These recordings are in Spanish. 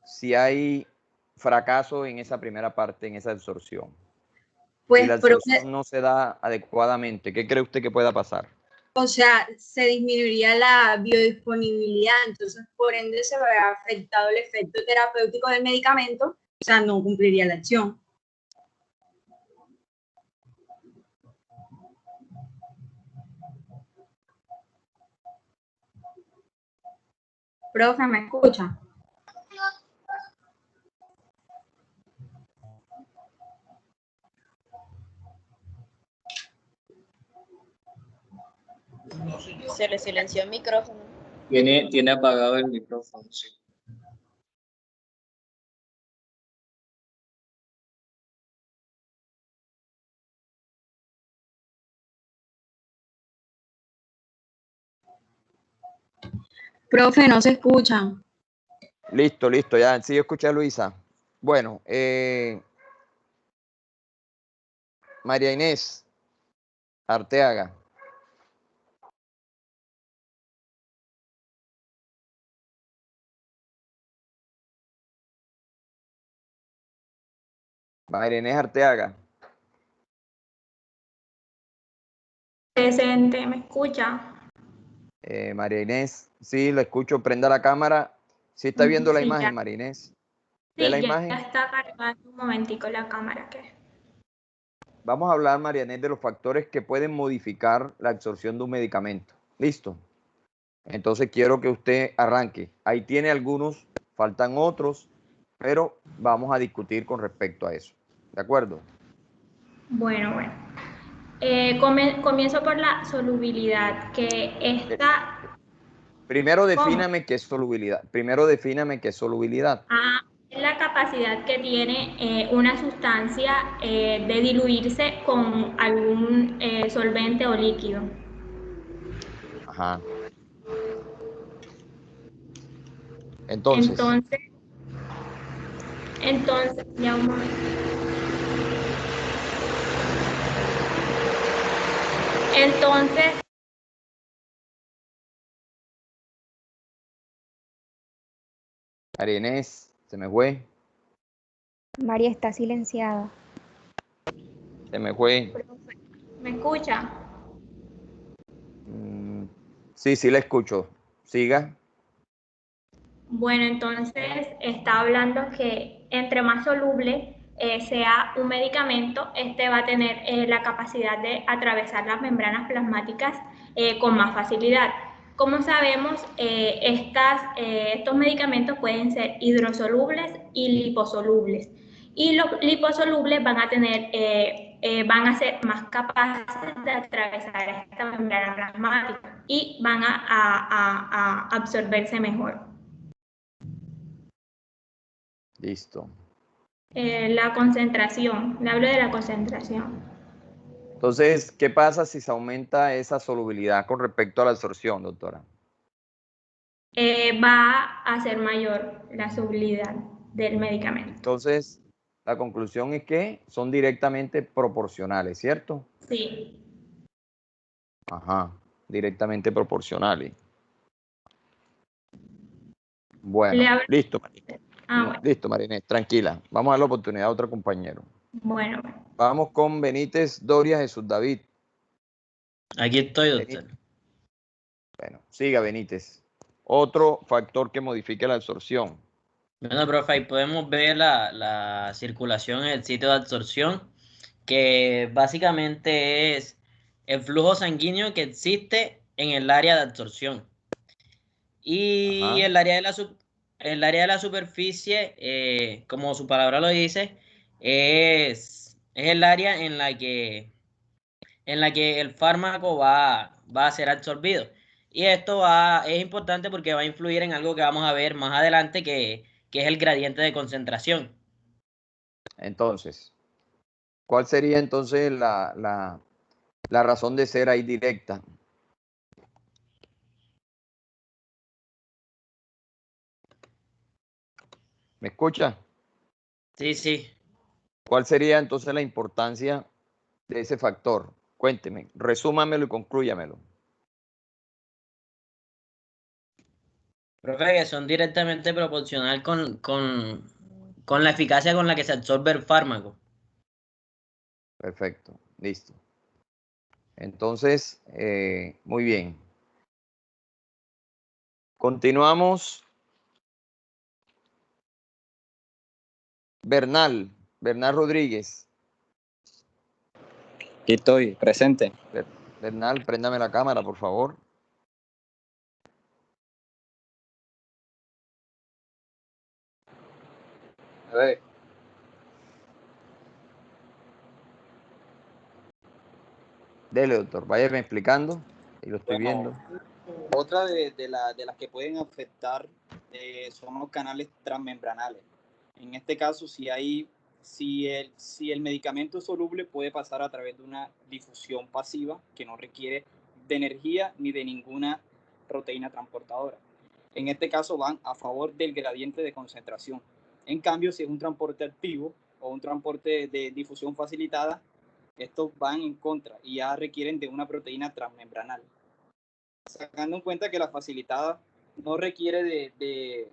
si hay fracaso en esa primera parte, en esa absorción? Pues, si la absorción no se da adecuadamente, ¿qué cree usted que pueda pasar? O sea, se disminuiría la biodisponibilidad, entonces por ende se ve afectado el efecto terapéutico del medicamento, o sea, no cumpliría la acción. Profe, ¿me escucha? Se le silenció el micrófono. Tiene apagado el micrófono, sí. Profe, no se escucha. Listo, ya. Sí, yo escuché a Luisa. Bueno, María Inés Arteaga. María Inés Arteaga. Presente, ¿me escucha? María Inés, sí, la escucho. Prenda la cámara. ¿Sí está viendo la Sí, imagen, ya. María Inés? ¿Ve Sí, la ya imagen? está cargando un momentico la cámara. Vamos a hablar, María Inés, de los factores que pueden modificar la absorción de un medicamento. ¿Listo? Entonces quiero que usted arranque. Ahí tiene algunos, faltan otros, pero vamos a discutir con respecto a eso. ¿De acuerdo? Bueno. Comienzo por la solubilidad, que esta... Primero defíname qué es solubilidad. Es la capacidad que tiene una sustancia de diluirse con algún solvente o líquido. Ajá. Entonces, ya un momento. Entonces, María Inés, se me fue. María está silenciada. Se me fue. ¿me escucha? Sí, la escucho. Siga. Bueno, entonces está hablando que entre más soluble sea un medicamento, este va a tener la capacidad de atravesar las membranas plasmáticas con más facilidad. Como sabemos, estos medicamentos pueden ser hidrosolubles y liposolubles. Y los liposolubles van a ser más capaces de atravesar esta membrana plasmática y van a absorberse mejor. Listo. La concentración, le hablo de la concentración. Entonces, ¿qué pasa si se aumenta esa solubilidad con respecto a la absorción, doctora? Va a ser mayor la solubilidad del medicamento. Entonces, la conclusión es que son directamente proporcionales, ¿cierto? Sí. Ajá, directamente proporcionales. Bueno, listo, María. Bueno. Listo, María Inés, tranquila. Vamos a dar la oportunidad a otro compañero. Bueno. Vamos con Benítez Doria Jesús David. Aquí estoy, doctor. Bueno, siga Benítez. Otro factor que modifique la absorción. Bueno, profe, ahí podemos ver la circulación en el sitio de absorción, que básicamente es el flujo sanguíneo que existe en el área de absorción. Y Ajá. el área de la superficie, como su palabra lo dice, es el área en la que el fármaco va a ser absorbido. Y esto es importante porque va a influir en algo que vamos a ver más adelante, que es el gradiente de concentración. Entonces, ¿cuál sería entonces la razón de ser ahí directa? ¿Me escucha? Sí, sí. ¿Cuál sería entonces la importancia de ese factor? Cuénteme, resúmamelo y conclúyamelo. Profe, que son directamente proporcional con la eficacia con la que se absorbe el fármaco. Perfecto, listo. Entonces, muy bien. Continuamos. Bernal Rodríguez. Aquí estoy, presente. Bernal, préndame la cámara, por favor. A ver. Dele, doctor, váyame explicando. Y lo estoy Bueno, viendo. otra de las que pueden afectar son los canales transmembranales. En este caso, si el medicamento es soluble, puede pasar a través de una difusión pasiva que no requiere de energía ni de ninguna proteína transportadora. En este caso van a favor del gradiente de concentración. En cambio, si es un transporte activo o un transporte de difusión facilitada, estos van en contra y ya requieren de una proteína transmembranal. Sacando en cuenta que la facilitada no requiere de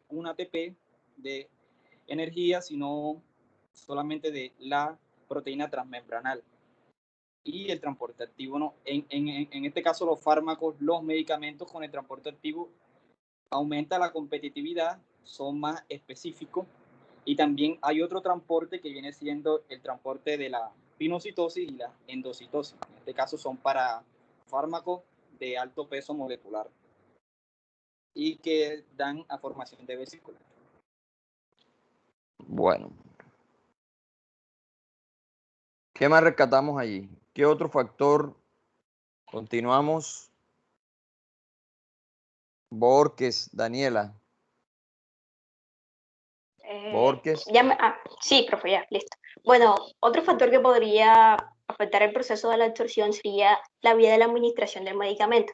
un ATP de energía, sino solamente de la proteína transmembranal. Y el transporte activo no. En este caso, los fármacos, los medicamentos con el transporte activo aumenta la competitividad, son más específicos. Y también hay otro transporte que viene siendo el transporte de la pinocitosis y la endocitosis. En este caso son para fármacos de alto peso molecular y que dan a formación de vesículas. Bueno. ¿Qué más rescatamos allí? ¿Qué otro factor? Continuamos. Borges, Daniela. Borges. Sí, profe, ya, listo. Bueno, otro factor que podría afectar el proceso de la absorción sería la vía de la administración del medicamento.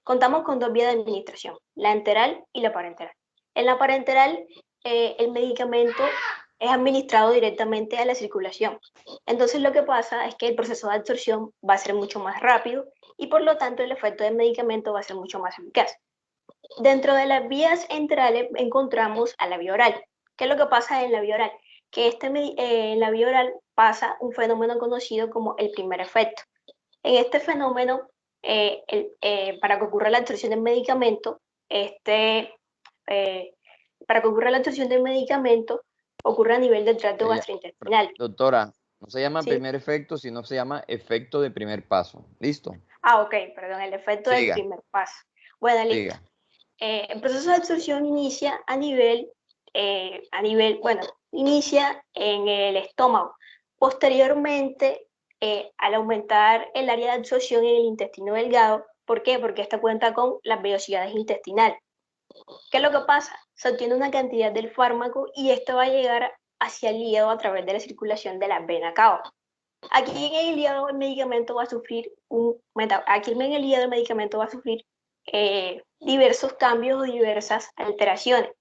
Contamos con dos vías de administración, la enteral y la parenteral. En la parenteral, el medicamento es administrado directamente a la circulación. Entonces lo que pasa es que el proceso de absorción va a ser mucho más rápido y por lo tanto el efecto del medicamento va a ser mucho más eficaz. Dentro de las vías enterales encontramos a la vía oral. ¿Qué es lo que pasa en la vía oral? Que en la vía oral pasa un fenómeno conocido como el primer efecto. En este fenómeno, para que ocurra la absorción del medicamento, ocurre a nivel del tracto gastrointestinal. Doctora, no se llama ¿Sí? primer efecto, sino se llama efecto de primer paso. ¿Listo? Ok, perdón, el efecto del primer paso. Bueno, listo. El proceso de absorción inicia inicia en el estómago. Posteriormente, al aumentar el área de absorción en el intestino delgado, ¿por qué? Porque esta cuenta con las vellosidades intestinales. ¿Qué es lo que pasa? Se obtiene una cantidad del fármaco y esto va a llegar hacia el hígado a través de la circulación de la vena cava. Aquí en el hígado el medicamento va a sufrir diversos cambios o diversas alteraciones.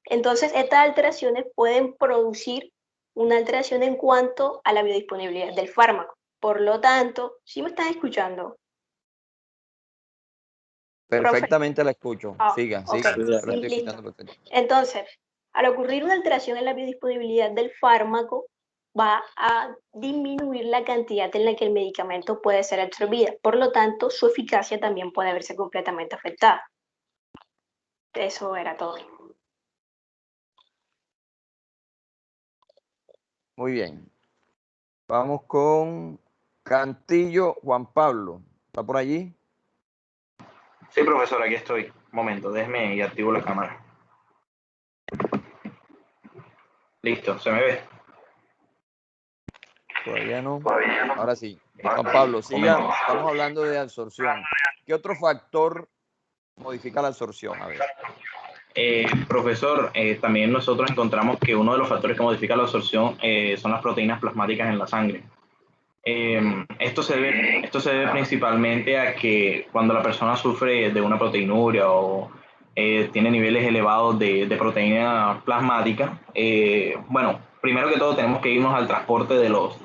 Entonces, estas alteraciones pueden producir una alteración en cuanto a la biodisponibilidad del fármaco. Por lo tanto, ¿sí me están escuchando? Perfectamente la escucho. Siga. Okay. Lo estoy escuchando perfecto. Entonces, al ocurrir una alteración en la biodisponibilidad del fármaco, va a disminuir la cantidad en la que el medicamento puede ser absorbido. Por lo tanto, su eficacia también puede verse completamente afectada. Eso era todo. Muy bien. Vamos con Cantillo Juan Pablo. ¿Está por allí? Sí, profesor, aquí estoy. Un momento, déjeme y activo la cámara. Listo, ¿se me ve? Todavía no. Ahora sí. Juan Pablo, siga. Estamos hablando de absorción. ¿Qué otro factor modifica la absorción? A ver. Profesor, también nosotros encontramos que uno de los factores que modifica la absorción son las proteínas plasmáticas en la sangre. Esto se debe principalmente a que cuando la persona sufre de una proteinuria o tiene niveles elevados de proteína plasmática, bueno, primero que todo tenemos que irnos al transporte de los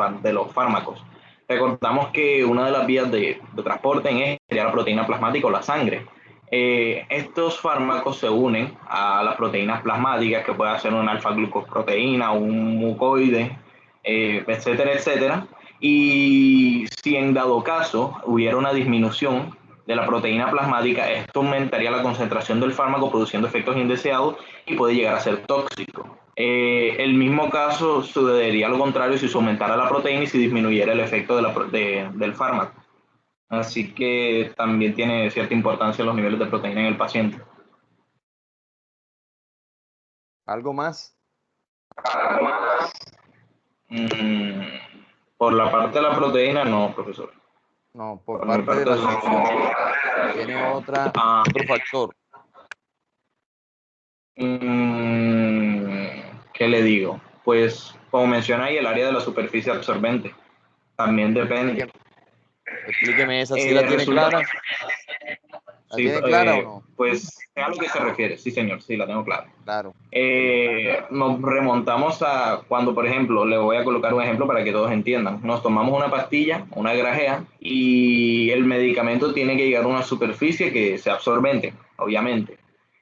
fármacos. Recordamos que una de las vías de transporte sería la proteína plasmática o la sangre. Estos fármacos se unen a las proteínas plasmáticas, que puede ser una alfa-glucosproteína, un mucoide, etcétera, etcétera. Y si en dado caso hubiera una disminución de la proteína plasmática, esto aumentaría la concentración del fármaco, produciendo efectos indeseados y puede llegar a ser tóxico. El mismo caso sucedería lo contrario si se aumentara la proteína y si disminuyera el efecto del fármaco. Así que también tiene cierta importancia los niveles de proteína en el paciente. ¿Algo más? Por la parte de la proteína, no, profesor. No, por parte de la absorción. Tiene otro factor. ¿Qué le digo? Pues, como menciona ahí, el área de la superficie absorbente. También depende. Explíqueme esa, ¿sí la tiene clara? ¿La tiene clara o no? Pues, a lo que se refiere, sí señor, sí la tengo clara. Claro. Nos remontamos a cuando, por ejemplo, le voy a colocar un ejemplo para que todos entiendan. Nos tomamos una pastilla, una grajea, y el medicamento tiene que llegar a una superficie que sea absorbente, obviamente.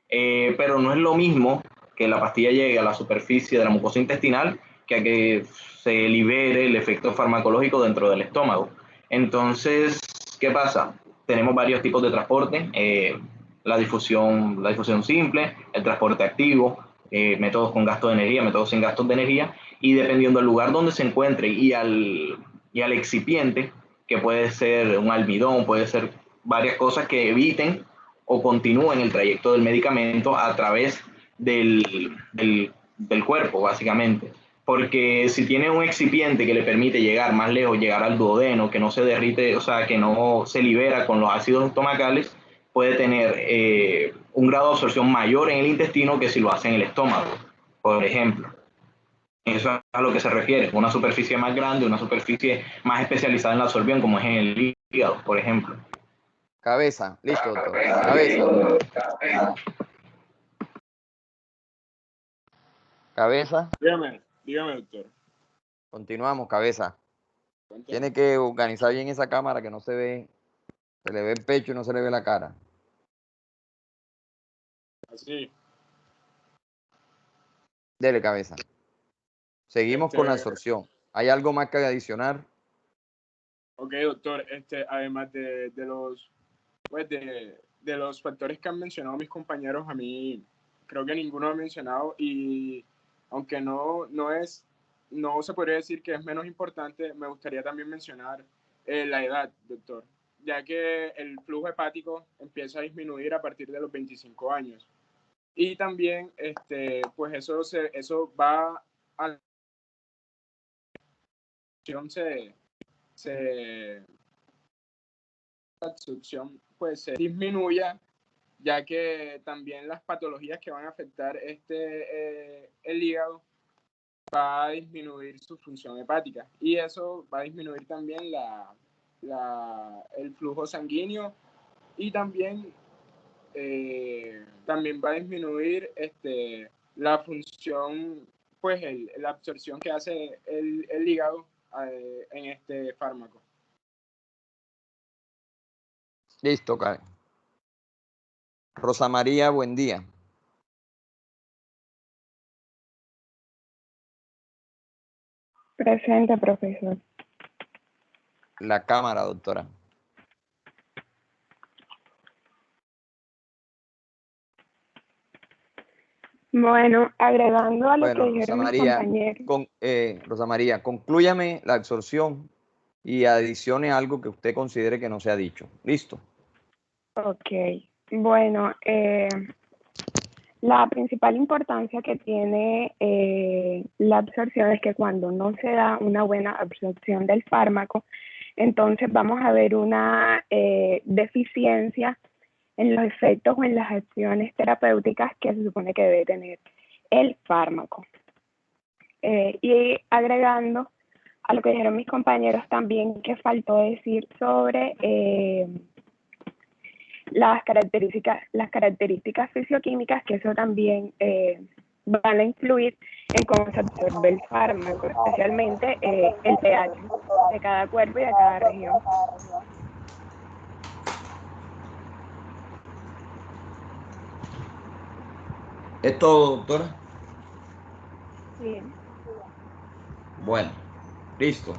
Pero no es lo mismo que la pastilla llegue a la superficie de la mucosa intestinal que a que se libere el efecto farmacológico dentro del estómago. Entonces, ¿qué pasa? Tenemos varios tipos de transporte, la difusión simple, el transporte activo, métodos con gasto de energía, métodos sin gastos de energía, y dependiendo del lugar donde se encuentre y al excipiente, que puede ser un almidón, puede ser varias cosas que eviten o continúen el trayecto del medicamento a través del cuerpo, básicamente. Porque si tiene un excipiente que le permite llegar más lejos, llegar al duodeno, que no se derrite, o sea, que no se libera con los ácidos estomacales, puede tener un grado de absorción mayor en el intestino que si lo hace en el estómago, por ejemplo. Eso es a lo que se refiere, una superficie más grande, una superficie más especializada en la absorción, como es en el hígado, por ejemplo. Cabeza, listo, doctor. Cabeza. Cabeza. Dígame, doctor. Continuamos, cabeza. Tiene que organizar bien esa cámara que no se ve, se le ve el pecho y no se le ve la cara. Así. Dele, cabeza. Seguimos con la absorción. ¿Hay algo más que adicionar? Ok, doctor. Además de los, pues de los factores que han mencionado mis compañeros, a mí creo que ninguno ha mencionado, y aunque no se podría decir que es menos importante, me gustaría también mencionar la edad, doctor, ya que el flujo hepático empieza a disminuir a partir de los 25 años. Y también, pues eso va a la absorción pues se disminuya, ya que también las patologías que van a afectar el hígado va a disminuir su función hepática, y eso va a disminuir también el flujo sanguíneo, y también va a disminuir la función, pues la absorción que hace el hígado en este fármaco. Listo, Karen. Rosa María, buen día. Presente, profesor. La cámara, doctora. Bueno, agregando a lo que dijeron mis María, compañeros. Rosa María, conclúyame la absorción y adicione algo que usted considere que no se ha dicho. ¿Listo? Ok. Bueno, la principal importancia que tiene la absorción es que cuando no se da una buena absorción del fármaco, entonces vamos a ver una deficiencia en los efectos o en las acciones terapéuticas que se supone que debe tener el fármaco. Y agregando a lo que dijeron mis compañeros también, que faltó decir sobre las características fisioquímicas, que eso también van a influir en cómo se absorbe el fármaco, especialmente el pH de cada cuerpo y de cada región. ¿Es todo, doctora? Sí. Bueno, listo.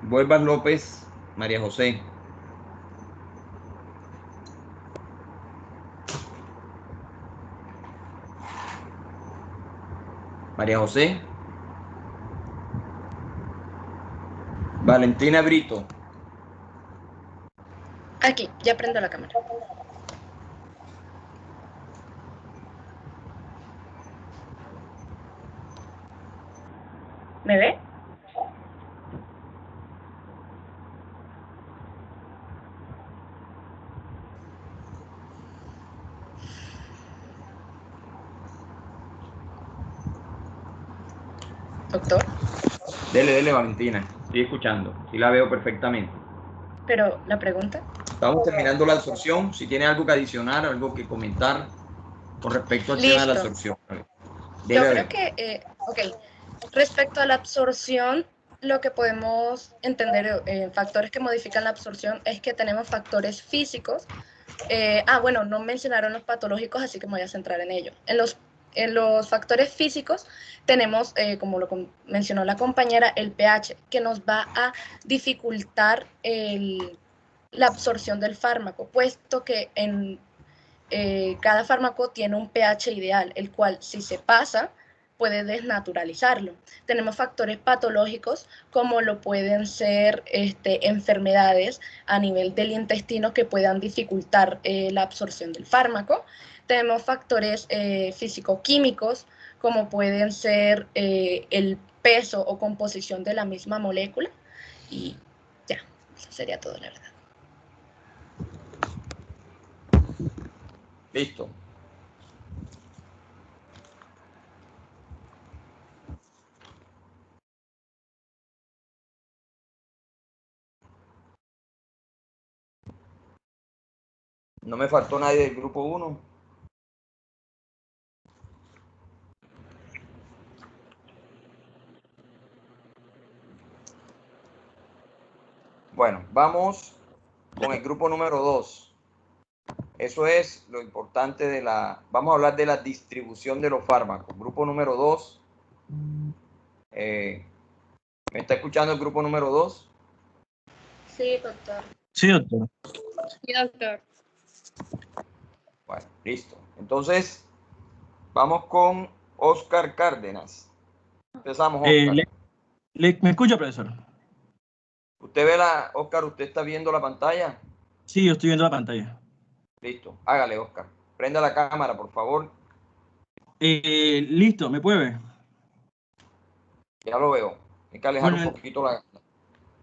Vuelvas López, María José. María José. Valentina Brito. Aquí, ya prendo la cámara. ¿Me ve? Doctor, Dele, Valentina. Estoy escuchando. Sí la veo perfectamente. pero la pregunta. Estamos terminando la absorción. Si tiene algo que adicionar, algo que comentar con respecto al tema de la Listo. absorción. Yo creo que, ok, respecto a la absorción, lo que podemos entender, factores que modifican la absorción, es que tenemos factores físicos. Bueno, no mencionaron los patológicos, así que me voy a centrar en ello. En los factores físicos tenemos, como lo mencionó la compañera, el pH, que nos va a dificultar la absorción del fármaco, puesto que cada fármaco tiene un pH ideal, el cual, si se pasa, puede desnaturalizarlo. Tenemos factores patológicos como lo pueden ser enfermedades a nivel del intestino que puedan dificultar la absorción del fármaco. Tenemos factores físico-químicos como pueden ser el peso o composición de la misma molécula. Y ya, eso sería todo, la verdad. Listo. No me faltó nadie del grupo 1. Bueno, vamos con el grupo número 2. Eso es lo importante de la... Vamos a hablar de la distribución de los fármacos. Grupo número 2. ¿Me está escuchando el grupo número 2? Sí, doctor. Sí, doctor. Sí, doctor. Bueno, listo. Entonces, vamos con Oscar Cárdenas. Empezamos, Oscar. ¿Me escucha, profesor? ¿Usted ve Oscar, usted está viendo la pantalla? Sí, yo estoy viendo la pantalla. Listo, hágale, Oscar. Prenda la cámara, por favor. Listo, ¿me puede ver? Ya lo veo. Hay que alejar Bueno, un poquito la...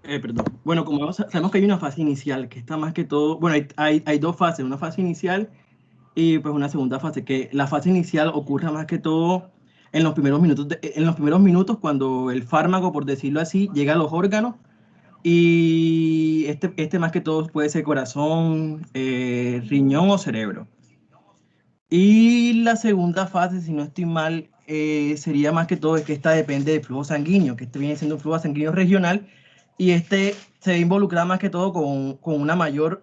perdón. Bueno, como sabemos que hay una fase inicial que está más que todo... Bueno, hay dos fases, una fase inicial y pues una segunda fase, que la fase inicial ocurre más que todo en los primeros minutos, cuando el fármaco, por decirlo así, llega a los órganos. Y este más que todo puede ser corazón, riñón o cerebro. Y la segunda fase, si no estoy mal, sería más que todo es que esta depende del flujo sanguíneo, que este viene siendo un flujo sanguíneo regional, y este se involucra más que todo con una mayor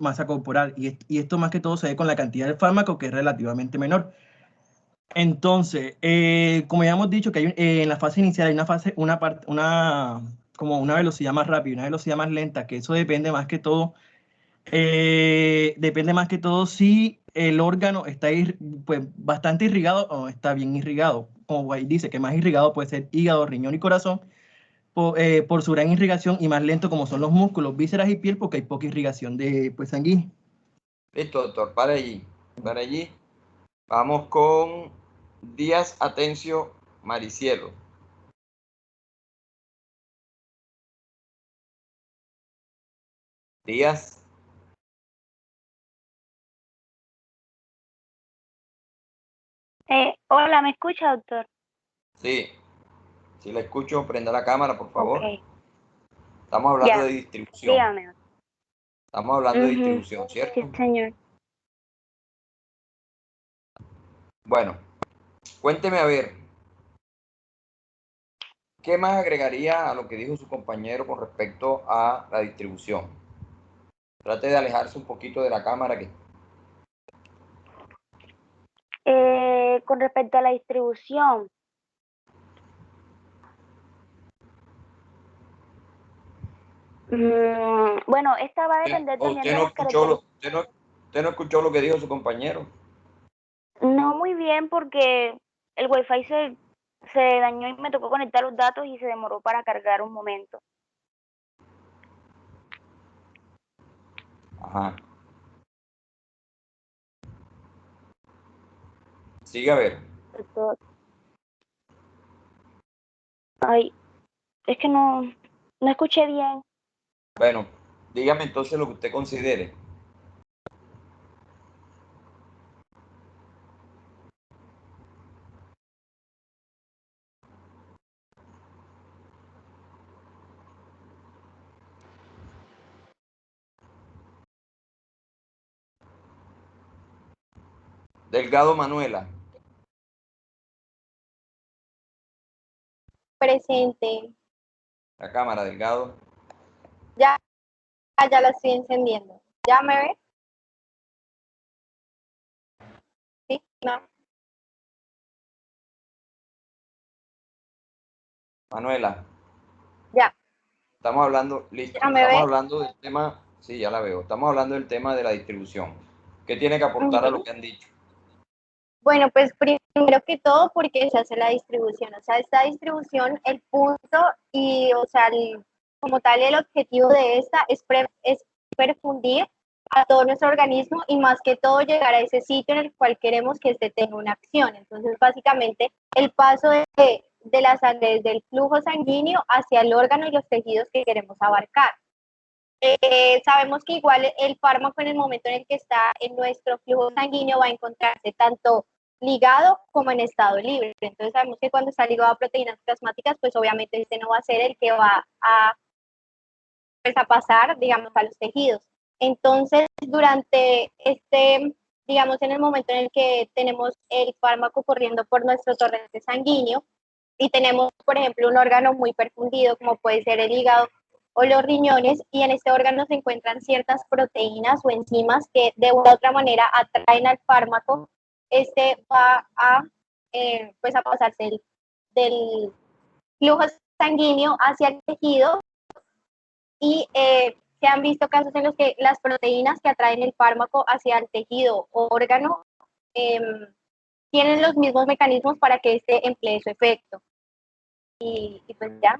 masa corporal, y esto más que todo se ve con la cantidad de fármaco, que es relativamente menor. Entonces, como ya hemos dicho, que hay, en la fase inicial hay como una velocidad más rápida y una velocidad más lenta, que eso depende más que todo si el órgano está pues, bastante irrigado o está bien irrigado. Como ahí dice, que más irrigado puede ser hígado, riñón y corazón, por su gran irrigación, y más lento como son los músculos, vísceras y piel, porque hay poca irrigación pues, sanguínea. Listo, doctor, para allí. Para allí. Vamos con Díaz Atencio Maricielo. Díaz. Hola, ¿me escucha, doctor? Sí, si la escucho, prenda la cámara, por favor. Okay. Estamos hablando Ya, de distribución. dígame. Estamos hablando de distribución, ¿cierto? Sí, señor. Bueno, cuénteme a ver, ¿qué más agregaría a lo que dijo su compañero con respecto a la distribución? Trate de alejarse un poquito de la cámara. Con respecto a la distribución. Bueno, esta va a depender también de las características. ¿Usted no escuchó lo que dijo su compañero? No muy bien, porque el Wi-Fi se dañó y me tocó conectar los datos y se demoró para cargar un momento. Ajá. Sigue a ver. Ay, es que no escuché bien. Bueno, dígame entonces lo que usted considere. Delgado Manuela. Presente. La cámara, Delgado. Ya la estoy encendiendo. ¿Ya me ve? ¿Sí? ¿No? Manuela. Ya. Estamos hablando, listo. ¿Ya me Estamos ve? hablando del tema, sí, ya la veo. Estamos hablando del tema de la distribución. ¿Qué tiene que aportar a lo que han dicho? Bueno, pues primero que todo, porque se hace la distribución. O sea, esta distribución, el punto y, o sea, como tal, el objetivo de esta es perfundir a todo nuestro organismo y más que todo llegar a ese sitio en el cual queremos que este tenga una acción. Entonces, básicamente, el paso de la sangre desde el flujo sanguíneo hacia el órgano y los tejidos que queremos abarcar. Sabemos que igual el fármaco en el momento en el que está en nuestro flujo sanguíneo va a encontrarse tanto ligado como en estado libre. Entonces sabemos que cuando está ligado a proteínas plasmáticas, pues obviamente este no va a ser el que va pues, a pasar, digamos, a los tejidos. Entonces, durante digamos, en el momento en el que tenemos el fármaco corriendo por nuestro torrente sanguíneo y tenemos, por ejemplo, un órgano muy perfundido, como puede ser el hígado o los riñones, y en este órgano se encuentran ciertas proteínas o enzimas que de una u otra manera atraen al fármaco, este va a, pues a pasarse del flujo sanguíneo hacia el tejido y se han visto casos en los que las proteínas que atraen el fármaco hacia el tejido o órgano tienen los mismos mecanismos para que este emplee su efecto. Y pues ya,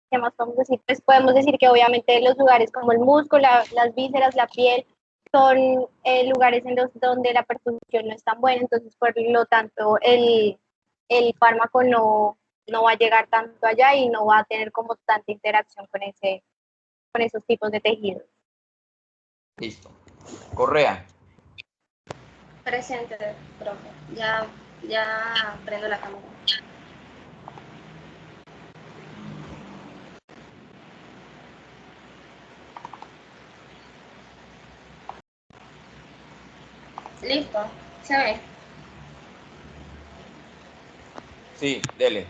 ¿qué más podemos decir? Pues podemos decir que obviamente los lugares como el músculo, las vísceras, la piel, son lugares en los donde la perfusión no es tan buena, entonces por lo tanto el fármaco no va a llegar tanto allá y no va a tener como tanta interacción con esos tipos de tejidos. Listo. Correa. Presente, profe. Ya prendo la cámara. Listo, se ve. Sí, dele.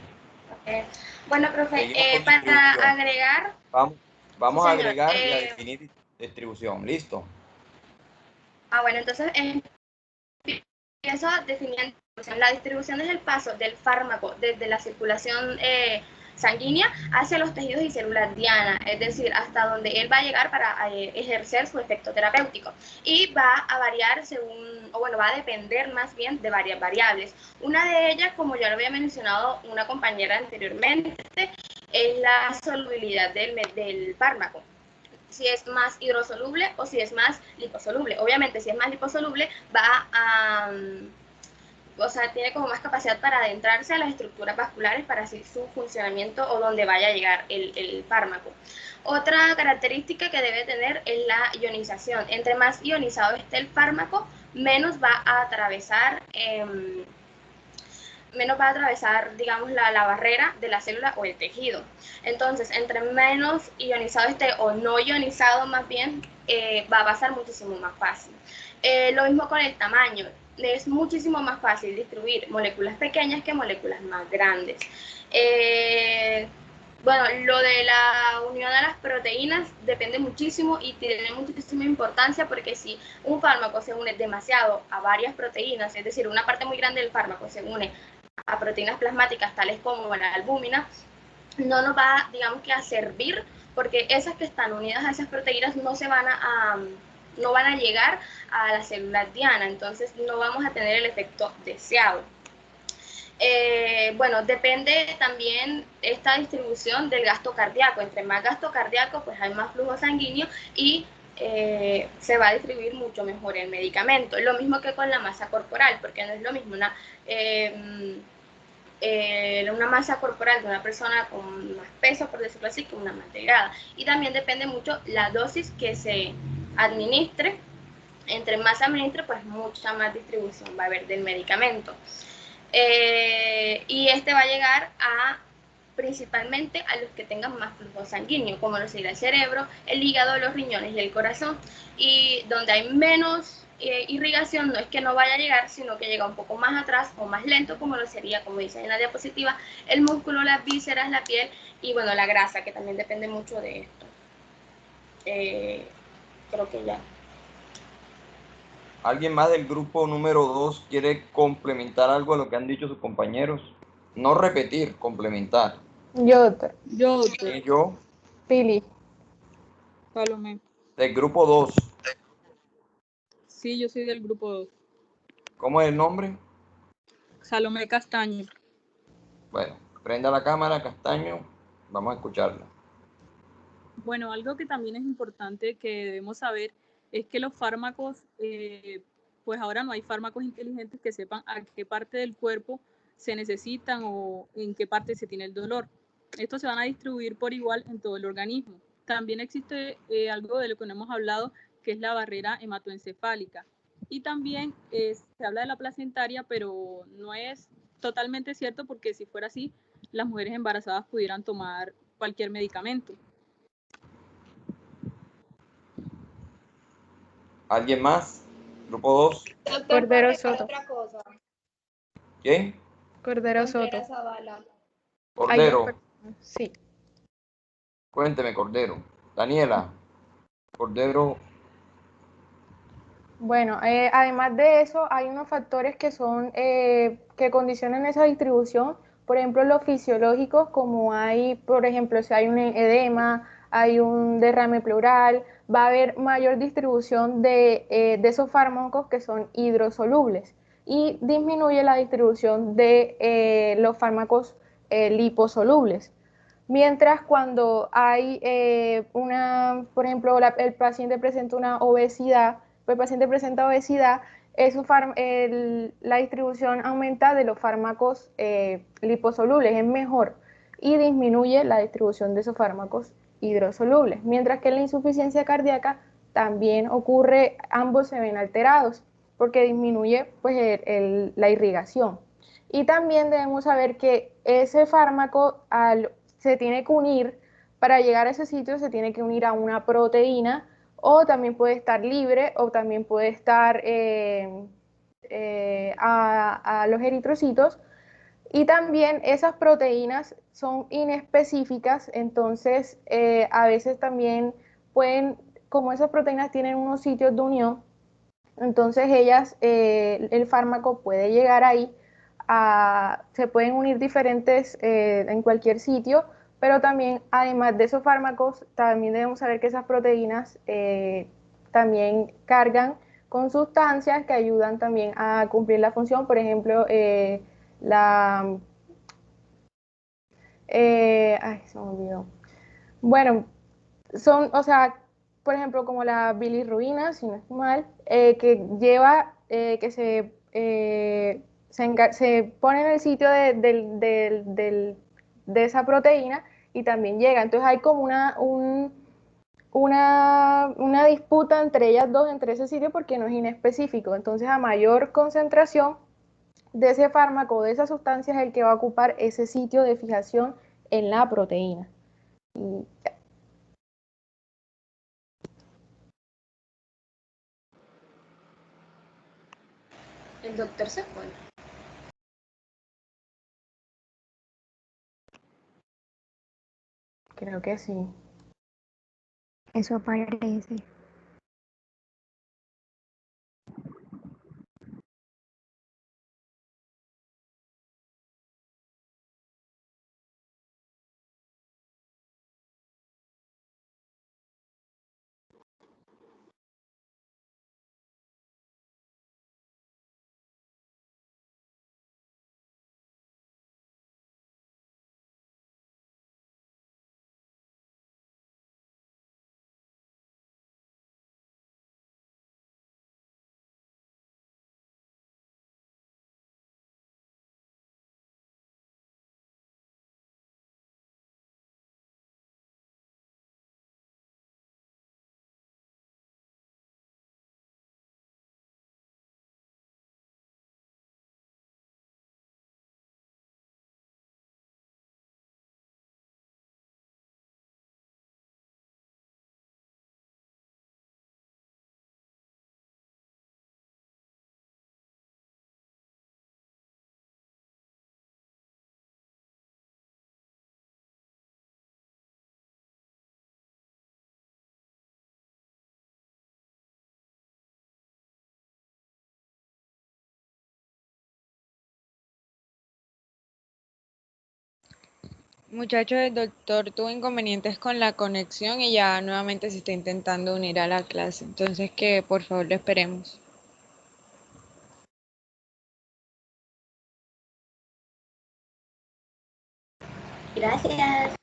Okay. Bueno, profe, para agregar... Vamos a agregar y a definir distribución. ¿Listo? Bueno, entonces empiezo definiendo la distribución es el paso del fármaco desde la circulación sanguínea hacia los tejidos y células diana, es decir, hasta donde él va a llegar para ejercer su efecto terapéutico. Y va a variar va a depender más bien de varias variables. Una de ellas, como ya lo había mencionado una compañera anteriormente, es la solubilidad del fármaco. Si es más hidrosoluble o si es más liposoluble. Obviamente, si es más liposoluble, tiene como más capacidad para adentrarse a las estructuras vasculares para así su funcionamiento o donde vaya a llegar el fármaco. Otra característica que debe tener es la ionización. Entre más ionizado esté el fármaco, menos va a atravesar, digamos, la barrera de la célula o el tejido. Entonces, entre menos ionizado esté o no ionizado más bien, va a pasar muchísimo más fácil. Lo mismo con el tamaño. Es muchísimo más fácil distribuir moléculas pequeñas que moléculas más grandes. Bueno, lo de la unión a las proteínas depende muchísimo y tiene muchísima importancia porque si un fármaco se une demasiado a varias proteínas, es decir, una parte muy grande del fármaco se une a proteínas plasmáticas tales como la albúmina, no nos va, digamos que, a servir porque esas que están unidas a esas proteínas no van a llegar a las células diana, entonces no vamos a tener el efecto deseado. Bueno, depende también esta distribución del gasto cardíaco. Entre más gasto cardíaco, pues hay más flujo sanguíneo y se va a distribuir mucho mejor el medicamento. Lo mismo que con la masa corporal, porque no es lo mismo una masa corporal de una persona con más peso, por decirlo así, que una más delgada. Y también depende mucho la dosis que se administre. Entre más se administre, pues mucha más distribución va a haber del medicamento. Y este va a llegar principalmente a los que tengan más flujo sanguíneo, como lo sería el cerebro, el hígado, los riñones y el corazón. Y donde hay menos irrigación, no es que no vaya a llegar, sino que llega un poco más atrás o más lento, como lo sería, como dice en la diapositiva, el músculo, las vísceras, la piel y bueno, la grasa, que también depende mucho de esto. Creo que ya. ¿Alguien más del grupo número 2 quiere complementar algo a lo que han dicho sus compañeros? No repetir, complementar. Yo, doctor. ¿Y yo? Pili. Salomé. Del grupo 2. Sí, yo soy del grupo 2. ¿Cómo es el nombre? Salomé Castaño. Bueno, prenda la cámara, Castaño. Vamos a escucharla. Bueno, algo que también es importante que debemos saber es que los fármacos, pues ahora no hay fármacos inteligentes que sepan a qué parte del cuerpo se necesitan o en qué parte se tiene el dolor. Estos se van a distribuir por igual en todo el organismo. También existe algo de lo que no hemos hablado, que es la barrera hematoencefálica. Y también se habla de la placentaria, pero no es totalmente cierto porque si fuera así, las mujeres embarazadas pudieran tomar cualquier medicamento. ¿Alguien más? Grupo 2. Cordero Soto. Otra cosa. ¿Quién? Cordero Soto. Cordero. Sí. Cuénteme, Cordero. Daniela. Cordero. Bueno, además de eso, hay unos factores que son que condicionan esa distribución. Por ejemplo, los fisiológicos, como hay, por ejemplo, si hay un edema, hay un derrame pleural, va a haber mayor distribución de esos fármacos que son hidrosolubles y disminuye la distribución de los fármacos liposolubles. Mientras cuando hay por ejemplo, el paciente presenta una obesidad, pues el paciente presenta obesidad, la distribución aumenta de los fármacos liposolubles, es mejor, y disminuye la distribución de esos fármacos hidrosolubles. Mientras que en la insuficiencia cardíaca también ocurre, ambos se ven alterados, porque disminuye pues, la irrigación. Y también debemos saber que ese fármaco, se tiene que unir, para llegar a ese sitio se tiene que unir a una proteína, o también puede estar libre, o también puede estar a los eritrocitos, y también esas proteínas son inespecíficas, entonces a veces también pueden, como esas proteínas tienen unos sitios de unión, entonces el fármaco puede llegar ahí, se pueden unir diferentes en cualquier sitio, pero también, además de esos fármacos, también debemos saber que esas proteínas también cargan con sustancias que ayudan también a cumplir la función, por ejemplo, ay, se me olvidó. Bueno, o sea, por ejemplo, como la bilirrubina, si no estoy mal, que lleva, que se pone en el sitio de esa proteína y también llega. Entonces hay como una disputa entre ellas dos, entre ese sitio, porque no es inespecífico. Entonces, a mayor concentración de ese fármaco o de esa sustancia es el que va a ocupar ese sitio de fijación en la proteína. Y El doctor se fue. Creo que sí. Eso parece. Muchachos, el doctor tuvo inconvenientes con la conexión y ya nuevamente se está intentando unir a la clase. Entonces que por favor lo esperemos. Gracias.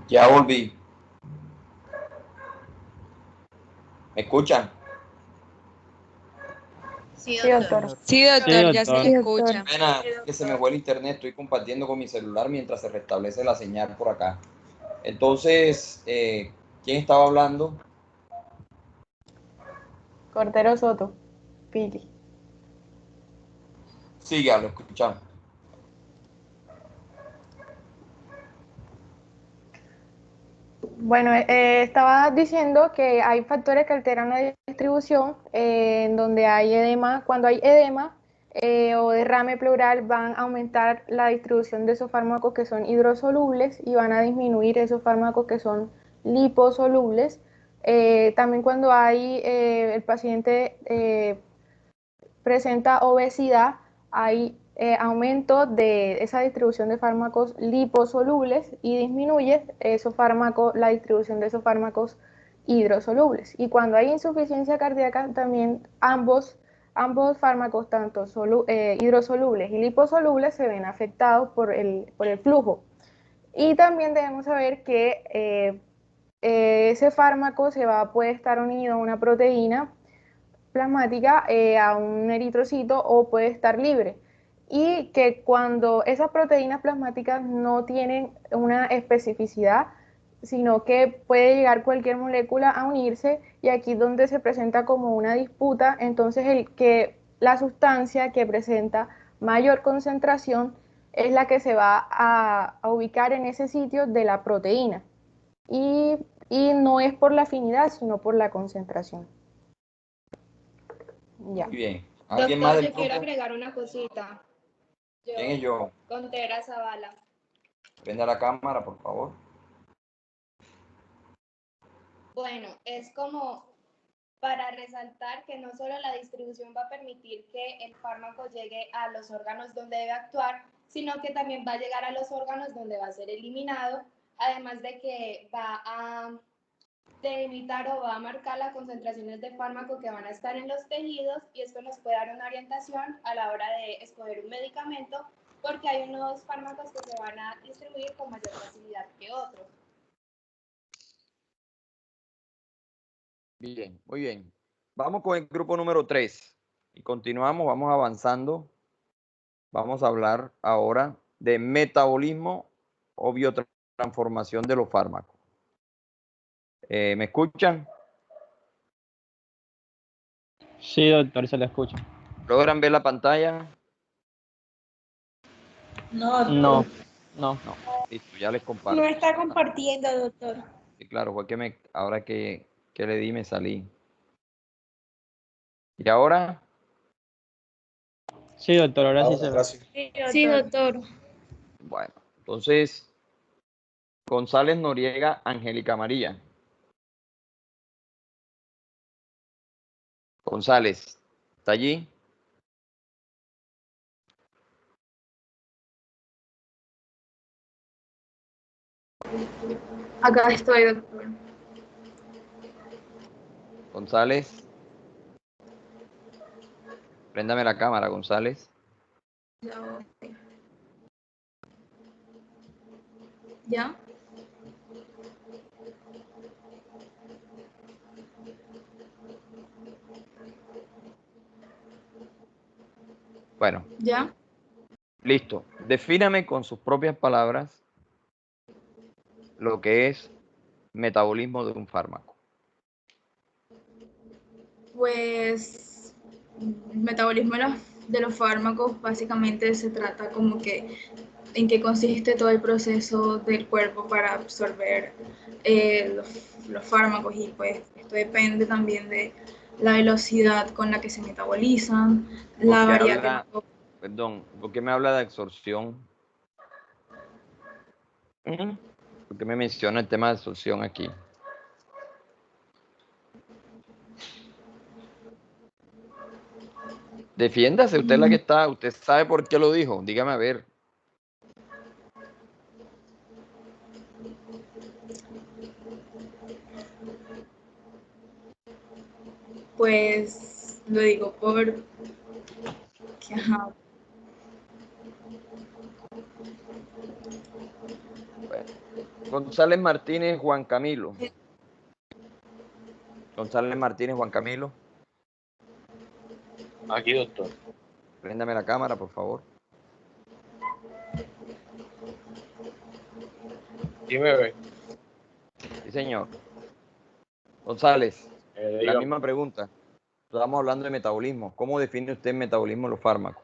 Ya volví. ¿Me escuchan? Sí, doctor. Sí, doctor, ya se le escucha. Pena que se me fue el internet, estoy compartiendo con mi celular mientras se restablece la señal por acá. Entonces, ¿quién estaba hablando? Cordero Soto. Pili. Siga, lo escuchamos. Bueno, estaba diciendo que hay factores que alteran la distribución, en donde hay edema. Cuando hay edema o derrame pleural, van a aumentar la distribución de esos fármacos que son hidrosolubles y van a disminuir esos fármacos que son liposolubles. También cuando hay el paciente presenta obesidad, hay aumento de esa distribución de fármacos liposolubles y disminuye la distribución de esos fármacos hidrosolubles. Y cuando hay insuficiencia cardíaca, también ambos fármacos, tanto hidrosolubles y liposolubles, se ven afectados por el flujo. Y también debemos saber que ese fármaco puede estar unido a una proteína plasmática, a un eritrocito, o puede estar libre. Y que cuando esas proteínas plasmáticas no tienen una especificidad, sino que puede llegar cualquier molécula a unirse, y aquí donde se presenta como una disputa, entonces la sustancia que presenta mayor concentración es la que se va a ubicar en ese sitio de la proteína. Y no es por la afinidad, sino por la concentración. Ya. Muy bien. ¿Alguien más Doctor, del yo quiero grupo? agregar una cosita. ¿Quién es yo? Contreras Zavala. Prenda la cámara, por favor. Bueno, es como para resaltar que no solo la distribución va a permitir que el fármaco llegue a los órganos donde debe actuar, sino que también va a llegar a los órganos donde va a ser eliminado, además de que va a delimitar o va a marcar las concentraciones de fármaco que van a estar en los tejidos, y esto nos puede dar una orientación a la hora de escoger un medicamento, porque hay unos fármacos que se van a distribuir con mayor facilidad que otros. Bien, muy bien. Vamos con el grupo número 3 y continuamos, vamos avanzando. Vamos a hablar ahora de metabolismo o biotransformación de los fármacos. ¿Me escuchan? Sí, doctor, se le escucha. ¿Logran ver la pantalla? No. Listo, ya les comparto. No está compartiendo, doctor. Sí, claro, fue que ahora que le di me salí. ¿Y ahora? Sí, doctor, ahora sí se ve. Sí, doctor. Bueno, entonces, González Noriega, Angélica María. González, ¿está allí? Acá estoy, doctor. González. Préndame la cámara, González. ¿Ya? Bueno. ¿Ya? Listo. Defíname con sus propias palabras lo que es metabolismo de un fármaco. Pues el metabolismo de los fármacos básicamente se trata como que en qué consiste todo el proceso del cuerpo para absorber los fármacos, y pues esto depende también de la velocidad con la que se metabolizan, la variedad de... Perdón, ¿por qué me habla de absorción? ¿Por qué me menciona el tema de absorción aquí? Defiéndase, usted es la que está, usted sabe por qué lo dijo, dígame a ver. Pues lo digo por... Ajá. Bueno. González Martínez Juan Camilo. González Martínez Juan Camilo. Aquí, doctor. Préndame la cámara, por favor. ¿Sí me ve? Sí, señor. González, la dígame. misma pregunta. Estamos hablando de metabolismo. ¿Cómo define usted el metabolismo de los fármacos?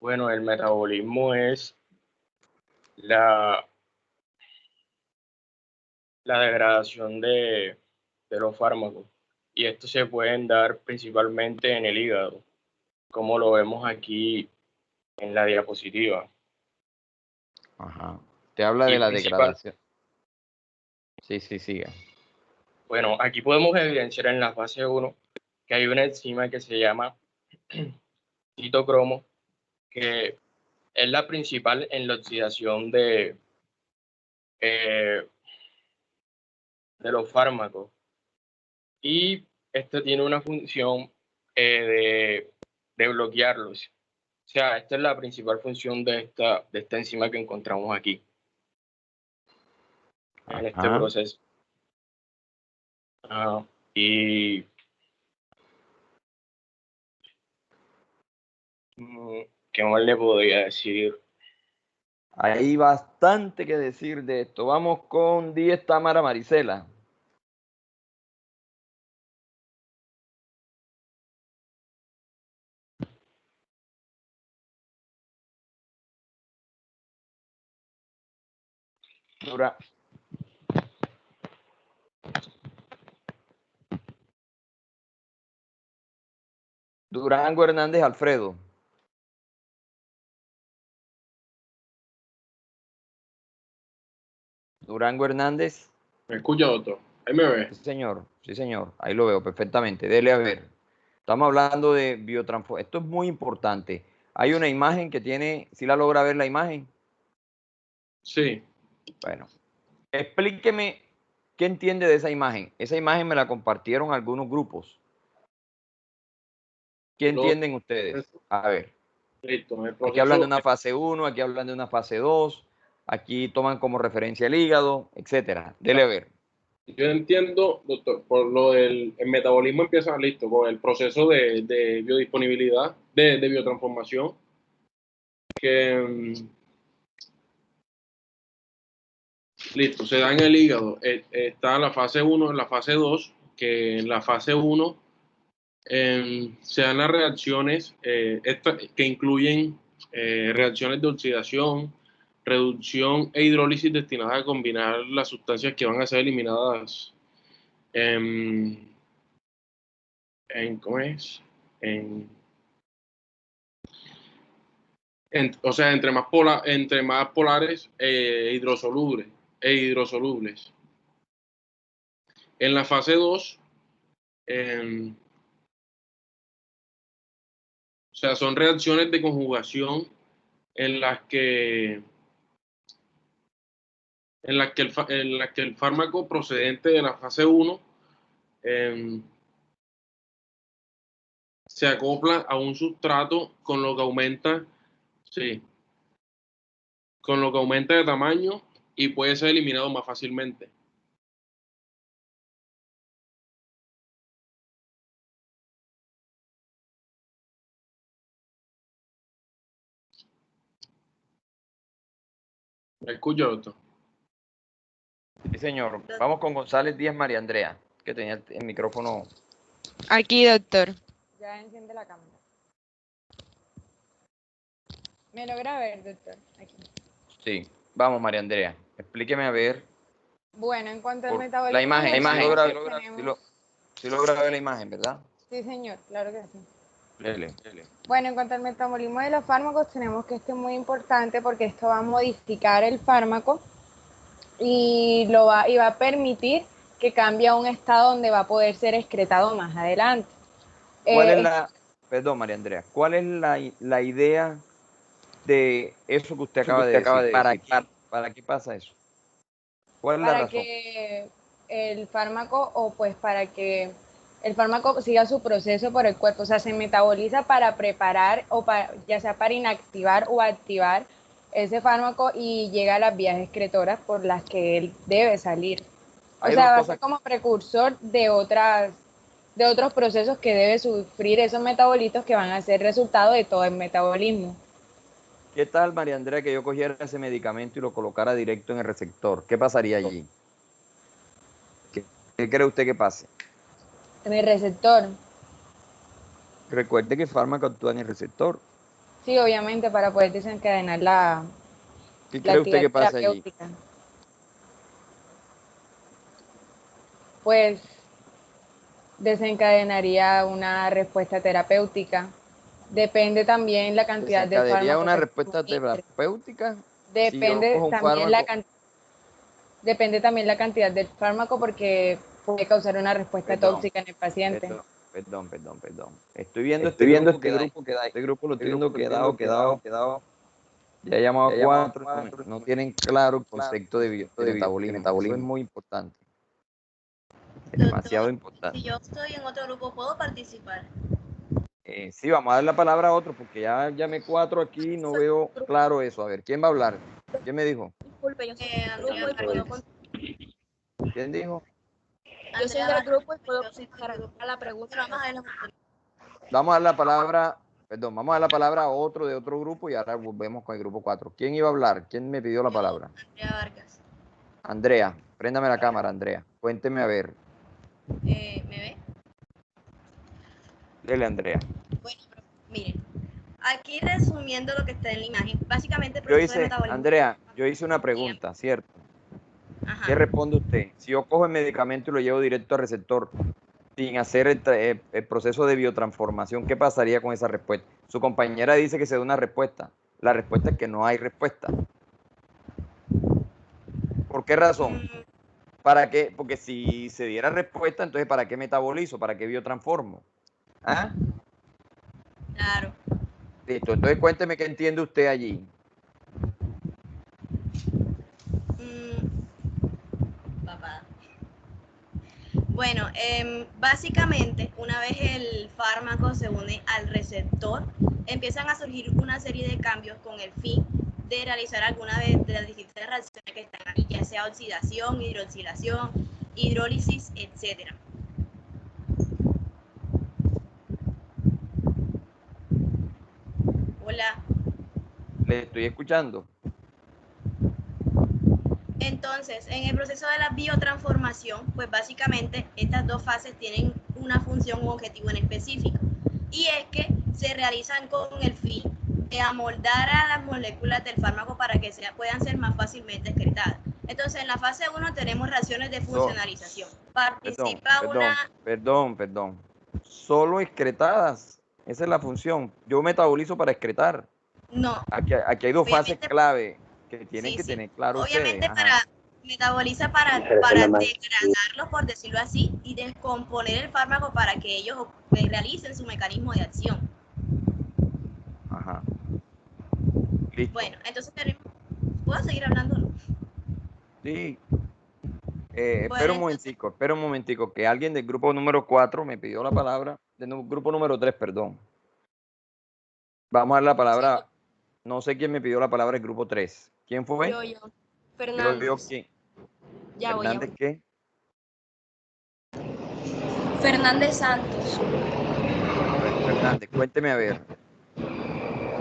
Bueno, el metabolismo es la degradación de los fármacos. Y esto se pueden dar principalmente en el hígado, como lo vemos aquí en la diapositiva. Ajá. Te habla de la degradación. Sí, siga. Bueno, aquí podemos evidenciar en la fase 1 que hay una enzima que se llama citocromo que es la principal en la oxidación de los fármacos. Y este tiene una función de bloquearlos. O sea, esta es la principal función de esta enzima que encontramos aquí, en este proceso. Y ¿qué más le podría decir? Hay bastante que decir de esto. Vamos con 10, Tamara Marisela. Durango Hernández Alfredo. Durango Hernández. ¿Me escucha, doctor? Ahí me ve. Sí, señor. Ahí lo veo perfectamente. Dele a ver. Estamos hablando de biotransformación. Esto es muy importante. Hay una imagen que tiene, ¿sí la logra ver la imagen? Sí. Bueno, explíqueme qué entiende de esa imagen. Esa imagen me la compartieron algunos grupos. ¿Qué entienden ustedes? A ver. Listo. Aquí hablan de una fase 1, aquí hablan de una fase 2, aquí toman como referencia el hígado, etcétera. Dele a ver. Yo entiendo, doctor, por lo del el metabolismo empieza listo, con el proceso de biodisponibilidad, de biotransformación, que listo, se da en el hígado. Está la fase 1, en la fase 2, que en la fase 1 se dan las reacciones que incluyen reacciones de oxidación, reducción e hidrólisis destinadas a combinar las sustancias que van a ser eliminadas ¿cómo es? O sea, entre más polares hidrosolubles. En la fase 2, o sea, son reacciones de conjugación en las que el fármaco procedente de la fase 1 se acopla a un sustrato con lo que aumenta de tamaño y puede ser eliminado más fácilmente. ¿Me escucha, doctor? Sí, señor. Vamos con González Díaz María Andrea, que tenía el micrófono. Aquí, doctor. Ya enciende la cámara. ¿Me logra ver, doctor? Aquí. Sí. Vamos, María Andrea. Explíqueme a ver. Bueno, en cuanto al metabolismo... La imagen. Sí logra ver la imagen, ¿verdad? Sí, señor. Claro que sí. Lele. Bueno, en cuanto al metabolismo de los fármacos, tenemos que esto es muy importante porque esto va a modificar el fármaco y va a permitir que cambie a un estado donde va a poder ser excretado más adelante. Perdón, María Andrea, ¿cuál es la idea de eso que usted acaba de decir? ¿Para qué pasa eso? ¿Cuál es la razón? Para que el fármaco, para que el fármaco siga su proceso por el cuerpo, o sea, se metaboliza para preparar ya sea para inactivar o activar ese fármaco y llega a las vías excretoras por las que él debe salir. O sea, va a ser como precursor de otros procesos que debe sufrir esos metabolitos que van a ser resultado de todo el metabolismo. ¿Qué tal, María Andrea, que yo cogiera ese medicamento y lo colocara directo en el receptor? ¿Qué pasaría allí? ¿Qué cree usted que pase? En el receptor. Recuerde que el fármaco actúa en el receptor. Sí, obviamente, para poder desencadenar la ¿Qué cree usted que pasa allí? Pues desencadenaría una respuesta terapéutica. Depende también la cantidad de fármaco. ¿Desencadenaría una respuesta terapéutica? Depende también la cantidad del fármaco porque puede causar una respuesta tóxica en el paciente. Estoy viendo este grupo queda. Este grupo lo estoy viendo quedado. Ya he llamado a 4, no tienen claro el concepto de metabolismo. Eso es muy importante. Es demasiado importante. Si yo estoy en otro grupo, ¿puedo participar? Sí, vamos a dar la palabra a otro, porque ya llamé 4 aquí y no veo claro eso. A ver, ¿quién va a hablar? ¿Quién me dijo? Disculpe, yo soy del grupo y puedo ¿Quién dijo? Yo soy del grupo y puedo contestar a la pregunta. Vamos a dar la palabra, vamos a dar la palabra a otro de otro grupo y ahora volvemos con el grupo 4. ¿Quién iba a hablar? ¿Quién me pidió la palabra? Andrea Vargas. Andrea, préndame la cámara, Andrea. Cuénteme a ver. ¿Me ve? Dele, Andrea. Bueno, pero miren, aquí resumiendo lo que está en la imagen, básicamente el Yo proceso de hice, metabolismo. Andrea, yo hice una pregunta, ¿cierto? Ajá. ¿Qué responde usted? Si yo cojo el medicamento y lo llevo directo al receptor sin hacer el proceso de biotransformación, ¿qué pasaría con esa respuesta? Su compañera dice que se da una respuesta. La respuesta es que no hay respuesta. ¿Por qué razón? ¿Para qué? Porque si se diera respuesta, entonces ¿para qué metabolizo? ¿Para qué biotransformo? ¿Ah? Claro. Listo, entonces cuénteme qué entiende usted allí. Papá. Bueno, básicamente, una vez el fármaco se une al receptor, empiezan a surgir una serie de cambios con el fin de realizar alguna de las distintas reacciones que están aquí, ya sea oxidación, hidroxilación, hidrólisis, etcétera. Hola. Le estoy escuchando. Entonces, en el proceso de la biotransformación, pues básicamente estas dos fases tienen una función o objetivo en específico, y es que se realizan con el fin de amoldar a las moléculas del fármaco para que puedan ser más fácilmente excretadas. Entonces, en la fase 1 tenemos reacciones de funcionalización. Participa Perdón. Solo excretadas. Esa es la función. Yo metabolizo para excretar. No. Aquí hay dos fases clave que tienen que tener claro obviamente ustedes. Metaboliza para degradarlos, por decirlo así, y descomponer el fármaco para que ellos realicen su mecanismo de acción. Ajá. Listo. Bueno, entonces ¿puedo seguir hablando? Sí. Espera un momentico, que alguien del grupo número 4 me pidió la palabra, del grupo número 3, perdón. Vamos a dar la palabra, no sé quién me pidió la palabra del grupo 3. ¿Quién fue? Yo. Fernández. ¿Quién? Ya voy. ¿Qué? Fernández Santos. Fernández, cuénteme a ver.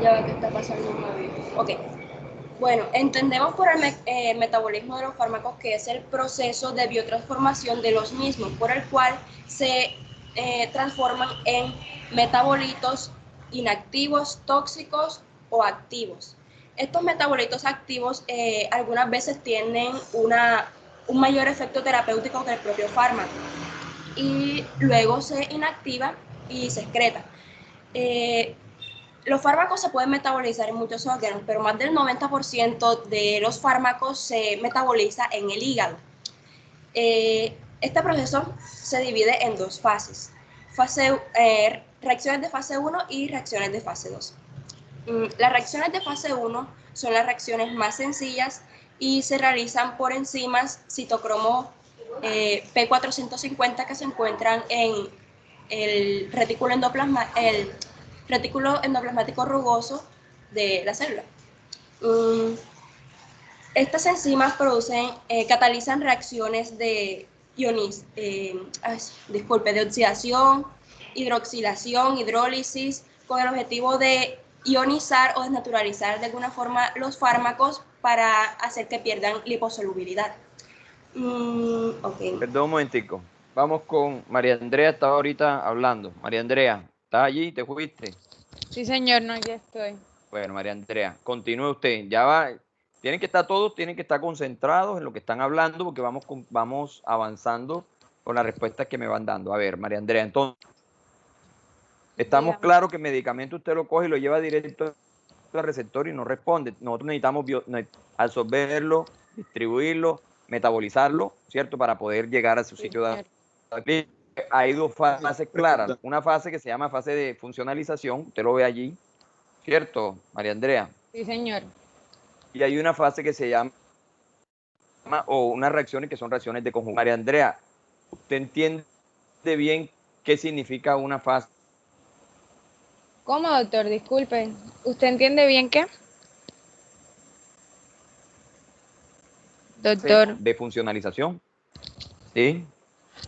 Ya va, ¿qué está pasando? Ok. Bueno, entendemos por el metabolismo de los fármacos que es el proceso de biotransformación de los mismos, por el cual se transforman en metabolitos inactivos, tóxicos o activos. Estos metabolitos activos algunas veces tienen un mayor efecto terapéutico que el propio fármaco y luego se inactiva y se excreta. Los fármacos se pueden metabolizar en muchos órganos, pero más del 90% de los fármacos se metaboliza en el hígado. Este proceso se divide en dos fases, reacciones de fase 1 y reacciones de fase 2. Las reacciones de fase 1 son las reacciones más sencillas y se realizan por enzimas citocromo P450 que se encuentran en el retículo endoplasmático rugoso de la célula. Estas enzimas catalizan reacciones de oxidación, hidroxilación, hidrólisis, con el objetivo de ionizar o desnaturalizar de alguna forma los fármacos para hacer que pierdan liposolubilidad. Perdón un momentico. Vamos con María Andrea, estaba ahorita hablando. María Andrea, ¿estás allí? ¿Te fuiste? Sí, señor, no, ya estoy. Bueno, María Andrea, continúe usted. Ya va. Tienen que estar concentrados en lo que están hablando porque vamos avanzando con las respuestas que me van dando. A ver, María Andrea, entonces, estamos claros que el medicamento usted lo coge y lo lleva directo al receptor y no responde. Nosotros necesitamos absorberlo, distribuirlo, metabolizarlo, ¿cierto? Para poder llegar a su sitio de... hay dos fases claras. Una fase que se llama fase de funcionalización, usted lo ve allí, ¿cierto, María Andrea? Sí, señor. Y hay una fase que se llama, o unas reacciones que son reacciones de conjugación. María Andrea, ¿usted entiende bien qué significa una fase? ¿Cómo, doctor? Disculpe. ¿Usted entiende bien qué? Doctor. De funcionalización, ¿sí?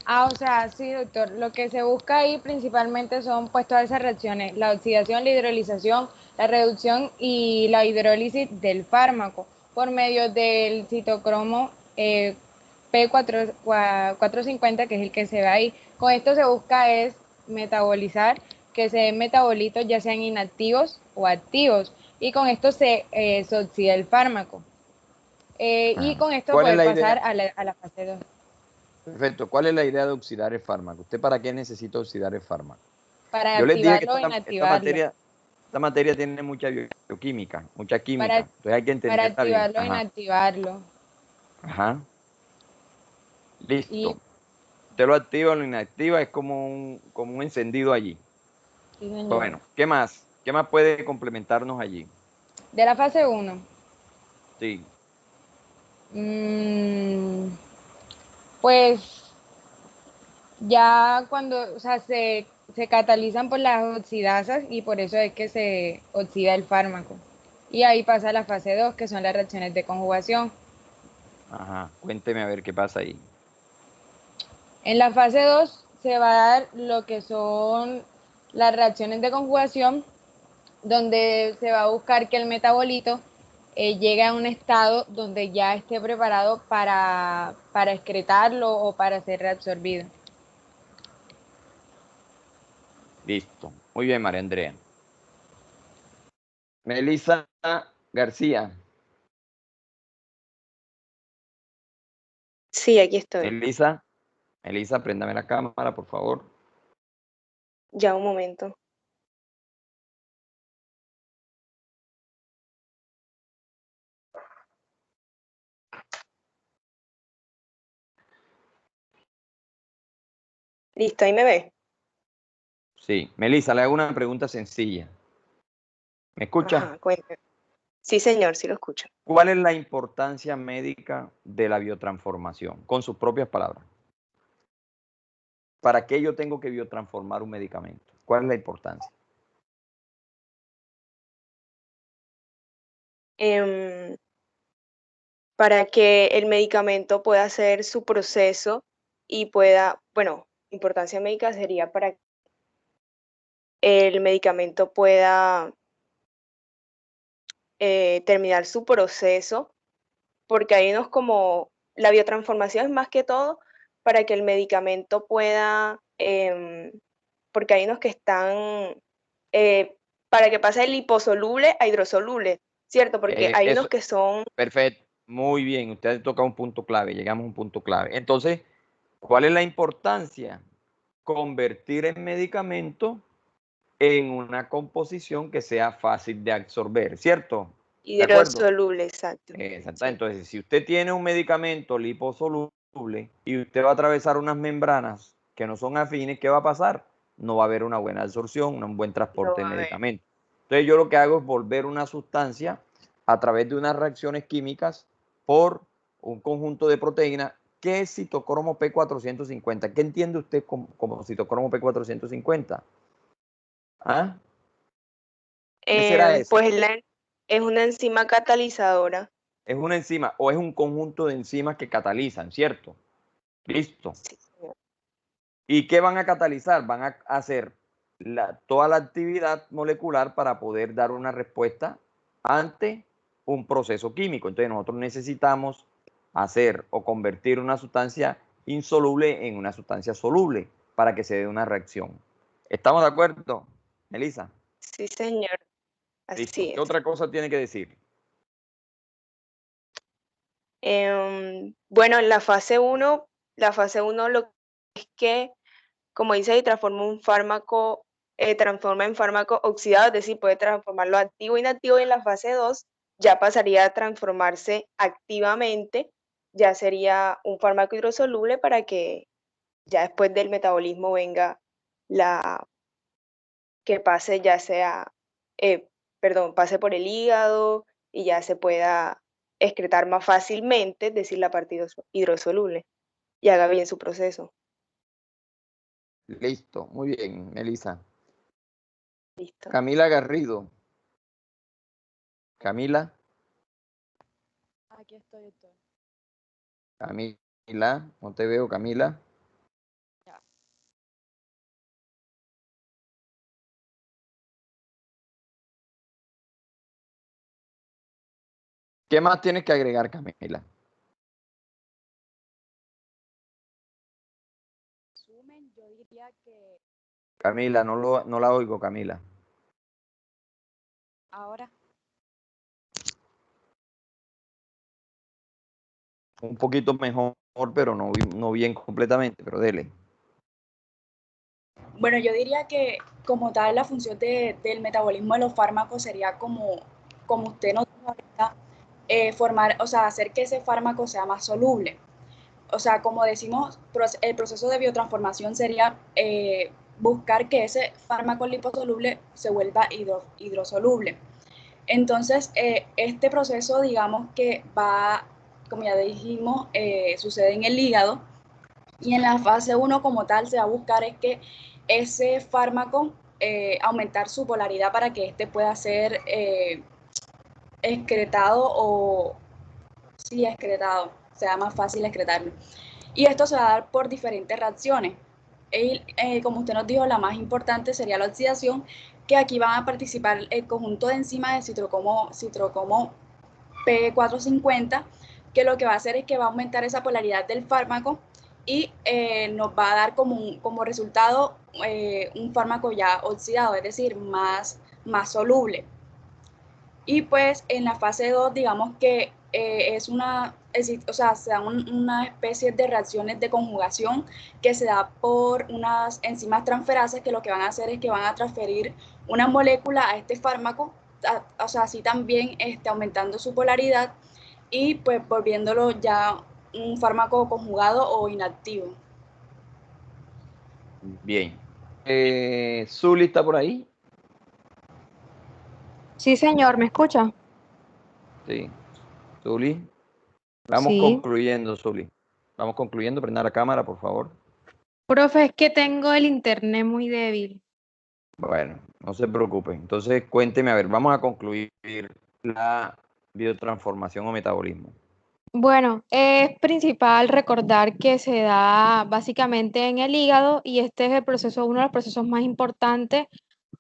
Ah, o sea, sí, doctor. Lo que se busca ahí principalmente son pues todas esas reacciones, la oxidación, la hidrolización, la reducción y la hidrólisis del fármaco por medio del citocromo P450, que es el que se ve ahí. Con esto se busca es metabolizar, que se den metabolitos ya sean inactivos o activos, y con esto se oxida el fármaco. Y con esto ¿Cuál es puede la pasar idea? a la fase 2. Perfecto. ¿Cuál es la idea de oxidar el fármaco? ¿Usted para qué necesita oxidar el fármaco? Para Yo les dije que activarlo o inactivarlo. esta materia tiene mucha bioquímica, mucha química. Para, Entonces hay que para entenderla bien. activarlo o Ajá. inactivarlo. Ajá. Listo. Y, Usted lo activa o lo inactiva, es como un encendido allí. sí, señor. Bueno, ¿qué más? ¿Qué más puede complementarnos allí? De la fase 1. Sí. Pues ya cuando, o sea, se catalizan por las oxidasas y por eso es que se oxida el fármaco. Y ahí pasa la fase 2, que son las reacciones de conjugación. Ajá. Cuénteme a ver qué pasa ahí. En la fase 2 se va a dar lo que son las reacciones de conjugación, donde se va a buscar que el metabolito llegue a un estado donde ya esté preparado para excretarlo o para ser reabsorbido. Listo. Muy bien, María Andrea. Melissa García. Sí, aquí estoy. Melissa, préndame la cámara, por favor. Ya, un momento. Listo, ahí me ve. Sí. Melissa, le hago una pregunta sencilla. ¿Me escucha? Ajá, cuéntame. Sí, señor, sí lo escucho. ¿Cuál es la importancia médica de la biotransformación? Con sus propias palabras. ¿Para qué yo tengo que biotransformar un medicamento? ¿Cuál es la importancia? Para que el medicamento pueda hacer su proceso y pueda, bueno, importancia médica sería para que el medicamento pueda terminar su proceso, porque hay unos como, la biotransformación es más que todo para que el medicamento pueda, porque hay unos que están, para que pase el liposoluble a hidrosoluble, ¿cierto? Porque hay unos que son... Perfecto, muy bien, usted toca un punto clave, llegamos a un punto clave. Entonces, ¿cuál es la importancia? Convertir el medicamento en una composición que sea fácil de absorber, ¿cierto? ¿De acuerdo? Hidrosoluble, exacto. Exacto. Entonces, si usted tiene un medicamento liposoluble y usted va a atravesar unas membranas que no son afines, ¿qué va a pasar? No va a haber una buena absorción, un buen transporte de medicamento. Entonces, yo lo que hago es volver una sustancia a través de unas reacciones químicas por un conjunto de proteínas. ¿Qué es citocromo P450? ¿Qué entiende usted como citocromo P450? ¿Ah? ¿Qué será eso? Pues es una enzima catalizadora. Es una enzima o es un conjunto de enzimas que catalizan, ¿cierto? Listo. Sí, señor. ¿Y qué van a catalizar? Van a hacer toda la actividad molecular para poder dar una respuesta ante un proceso químico. Entonces nosotros necesitamos hacer o convertir una sustancia insoluble en una sustancia soluble para que se dé una reacción. ¿Estamos de acuerdo, Melissa? Sí, señor. Así Listo. ¿Qué es. otra cosa tiene que decir? Bueno, en la fase 1 lo que es que, como dice ahí, transforma en fármaco oxidado, es decir, puede transformarlo activo e inactivo, y en la fase 2 ya pasaría a transformarse activamente, ya sería un fármaco hidrosoluble para que ya después del metabolismo venga que pase ya sea, pase por el hígado y ya se pueda excretar más fácilmente, es decir, la parte hidrosoluble, y haga bien su proceso. Listo, muy bien, Melissa. Listo. Camila Garrido. Camila. Aquí estoy, doctor. Camila, no te veo, Camila. Ya. ¿Qué más tienes que agregar, Camila? Resumen, yo diría que Camila, no la oigo, Camila. ahora, Un poquito mejor, pero no bien completamente, pero dele. bueno, yo diría que como tal la función del metabolismo de los fármacos sería como usted nos dijo ahorita, formar, o sea, hacer que ese fármaco sea más soluble. O sea, como decimos, el proceso de biotransformación sería buscar que ese fármaco liposoluble se vuelva hidrosoluble. Entonces, este proceso, digamos que va, como ya dijimos, sucede en el hígado, y en la fase 1 como tal se va a buscar es que ese fármaco aumentar su polaridad para que este pueda ser excretado o sí excretado, sea más fácil excretarlo. Y esto se va a dar por diferentes reacciones. Como usted nos dijo, la más importante sería la oxidación, que aquí van a participar el conjunto de enzimas de citrocomo P450, que lo que va a hacer es que va a aumentar esa polaridad del fármaco y nos va a dar como resultado un fármaco ya oxidado, es decir, más soluble. Y pues en la fase 2, digamos que se dan una especie de reacciones de conjugación que se da por unas enzimas transferases que lo que van a hacer es que van a transferir una molécula a este fármaco, o sea, así también aumentando su polaridad y pues volviéndolo ya un fármaco conjugado o inactivo. Bien. Zuli está por ahí. Sí, señor, ¿me escucha? Sí. Zuli. Vamos Sí. concluyendo, Zuli. Vamos concluyendo. Prenda la cámara, por favor. Profe, es que tengo el internet muy débil. Bueno, no se preocupe. Entonces, cuénteme, a ver, vamos a concluir la biotransformación o metabolismo. Bueno, es principal recordar que se da básicamente en el hígado y este es el proceso, uno de los procesos más importantes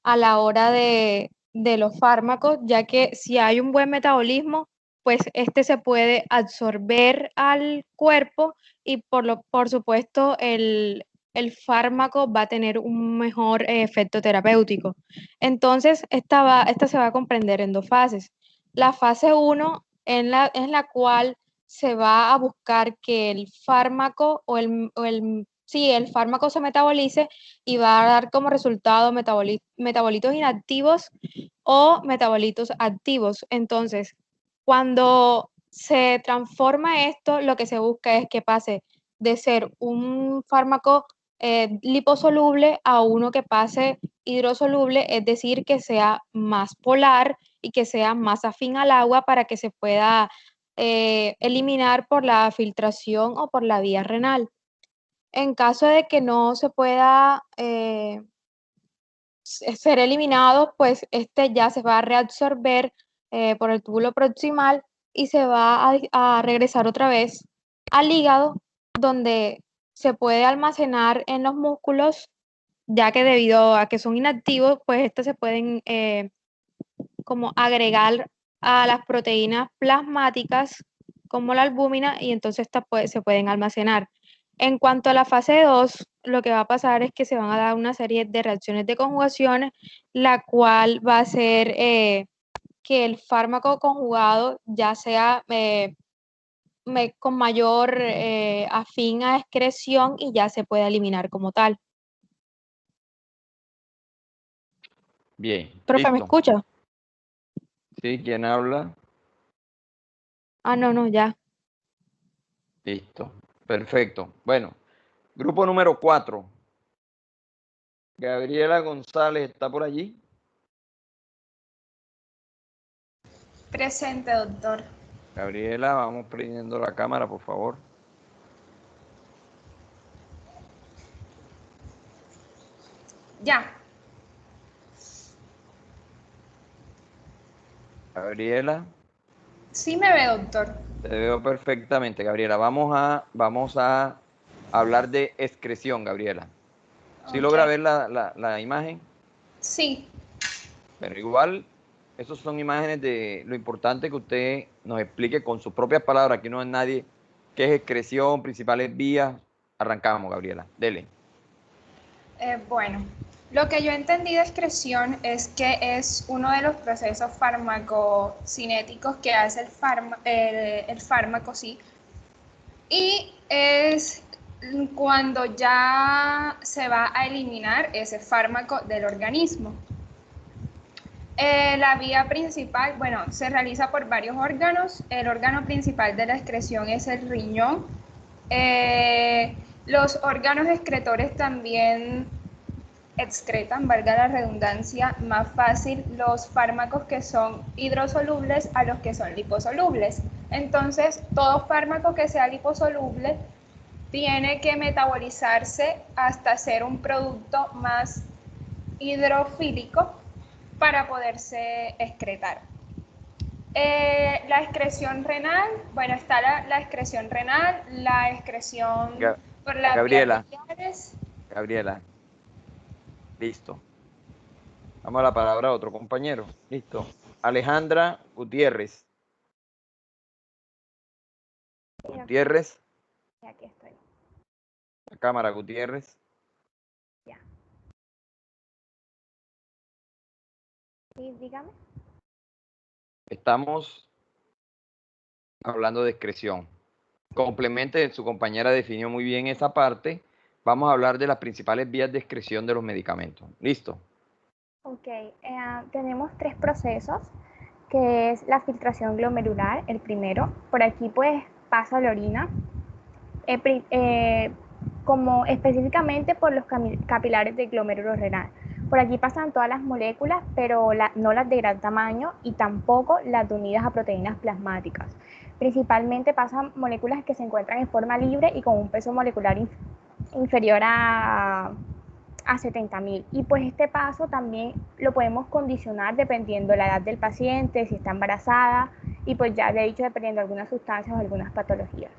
a la hora de los fármacos, ya que si hay un buen metabolismo, pues este se puede absorber al cuerpo y por supuesto el fármaco va a tener un mejor efecto terapéutico. Entonces, esta se va a comprender en dos fases. La fase 1 en la cual se va a buscar que el fármaco el fármaco se metabolice y va a dar como resultado metabolitos inactivos o metabolitos activos. Entonces, cuando se transforma esto, lo que se busca es que pase de ser un fármaco liposoluble a uno que pase hidrosoluble, es decir, que sea más polar y que sea más afín al agua para que se pueda eliminar por la filtración o por la vía renal. En caso de que no se pueda ser eliminado, pues este ya se va a reabsorber por el túbulo proximal y se va a regresar otra vez al hígado, donde se puede almacenar en los músculos, ya que debido a que son inactivos, pues estos se pueden como agregar a las proteínas plasmáticas como la albúmina y entonces se pueden almacenar. En cuanto a la fase 2, lo que va a pasar es que se van a dar una serie de reacciones de conjugaciones, la cual va a hacer que el fármaco conjugado ya sea con mayor afín a excreción y ya se puede eliminar como tal. Bien. Profe, ¿me Listo. escucha? Sí, ¿quién habla? Ah, no, ya. Listo. Perfecto. Bueno, Grupo número 4. Gabriela González, ¿está por allí? Presente, doctor. Gabriela, vamos prendiendo la cámara, por favor. Ya. Gabriela. Sí me ve, doctor. Te veo perfectamente, Gabriela. Vamos a hablar de excreción, Gabriela. ¿Sí logra ver la imagen? Sí. Pero igual, esas son imágenes de lo importante que usted nos explique con sus propias palabras. Aquí no es nadie. ¿Qué es excreción? Principales vías. Arrancamos, Gabriela. Dele. Bueno, lo que yo entendí de excreción es que es uno de los procesos farmacocinéticos que hace el fármaco, sí. Y es cuando ya se va a eliminar ese fármaco del organismo. La vía principal, bueno, se realiza por varios órganos. El órgano principal de la excreción es el riñón. Los órganos excretores también excretan, valga la redundancia, más fácil los fármacos que son hidrosolubles a los que son liposolubles. Entonces, todo fármaco que sea liposoluble tiene que metabolizarse hasta ser un producto más hidrofílico para poderse excretar. La excreción renal, bueno, está la excreción renal, la excreción por las vías biliares. Gabriela, listo. Vamos a la palabra a otro compañero. Listo. Alejandra Gutiérrez. Gutiérrez. Aquí estoy. La cámara, Gutiérrez. Ya. Sí, dígame. Estamos hablando de excreción. Complemente, su compañera definió muy bien esa parte. Vamos a hablar de las principales vías de excreción de los medicamentos. ¿Listo? Ok, tenemos 3 procesos, que es la filtración glomerular, el primero. Por aquí pues pasa la orina, como específicamente por los capilares del glomérulo renal. Por aquí pasan todas las moléculas, pero no las de gran tamaño y tampoco las unidas a proteínas plasmáticas. Principalmente pasan moléculas que se encuentran en forma libre y con un peso molecular inferior a 70.000. Y pues este paso también lo podemos condicionar dependiendo de la edad del paciente, si está embarazada y pues ya le he dicho dependiendo de algunas sustancias o algunas patologías.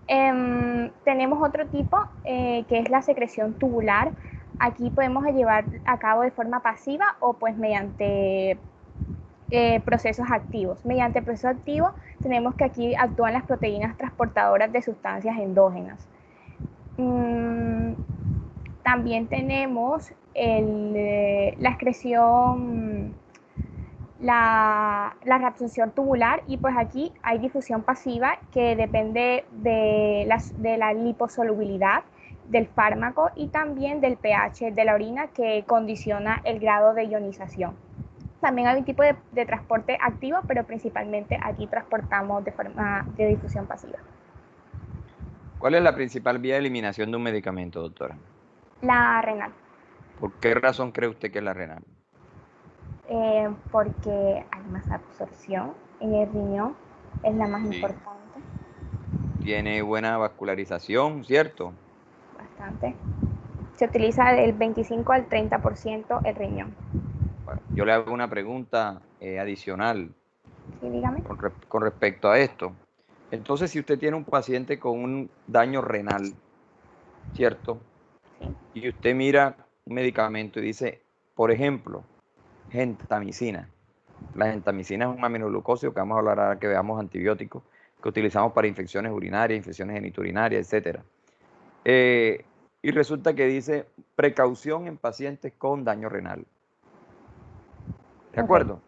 Tenemos otro tipo que es la secreción tubular. Aquí podemos llevar a cabo de forma pasiva o pues mediante procesos activos. Mediante proceso activo tenemos que aquí actúan las proteínas transportadoras de sustancias endógenas. También tenemos la excreción, la reabsorción tubular, y pues aquí hay difusión pasiva que depende de la liposolubilidad del fármaco y también del pH de la orina, que condiciona el grado de ionización. También hay un tipo de transporte activo, pero principalmente aquí transportamos de forma de difusión pasiva. ¿Cuál es la principal vía de eliminación de un medicamento, doctora? La renal. ¿Por qué razón cree usted que es la renal? Porque hay más absorción en el riñón, es la más importante. Tiene buena vascularización, ¿cierto? Bastante. Se utiliza del 25 al 30% el riñón. Bueno, yo le hago una pregunta adicional. Sí, dígame. Con respecto a esto. Entonces, si usted tiene un paciente con un daño renal, ¿cierto? Sí. Y usted mira un medicamento y dice, por ejemplo, gentamicina. La gentamicina es un aminoglucósido que vamos a hablar ahora que veamos antibióticos que utilizamos para infecciones urinarias, infecciones genitourinarias, etc. Y resulta que dice precaución en pacientes con daño renal. ¿De acuerdo?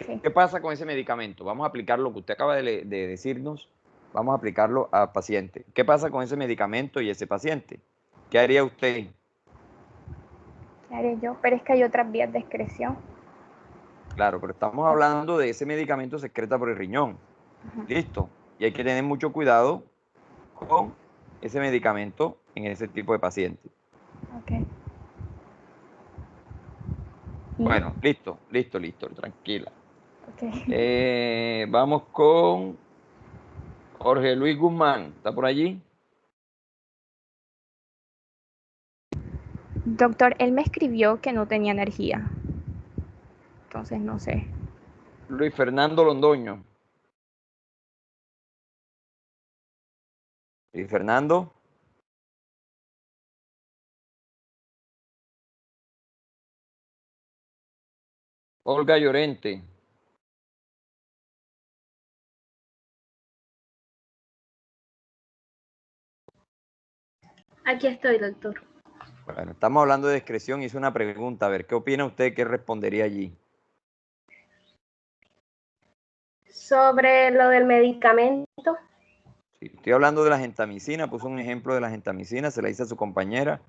Sí. ¿Qué pasa con ese medicamento? Vamos a aplicar lo que usted acaba de decirnos, vamos a aplicarlo al paciente. ¿Qué pasa con ese medicamento y ese paciente? ¿Qué haría usted? ¿Qué haré yo? Pero es que hay otras vías de excreción. Claro, pero estamos hablando de ese medicamento que se excreta por el riñón. Listo. Y hay que tener mucho cuidado con ese medicamento en ese tipo de paciente. Ok. Bueno, listo, tranquila. Ok. Vamos con Jorge Luis Guzmán, ¿está por allí? Doctor, él me escribió que no tenía energía. Entonces no sé. Luis Fernando Londoño. Luis Fernando. Olga Llorente. Aquí estoy, doctor. Bueno, estamos hablando de discreción. Hice una pregunta. A ver, ¿qué opina usted? ¿Qué respondería allí? Sobre lo del medicamento. Sí, estoy hablando de la gentamicina. Puse un ejemplo de la gentamicina. Se la hice a su compañera.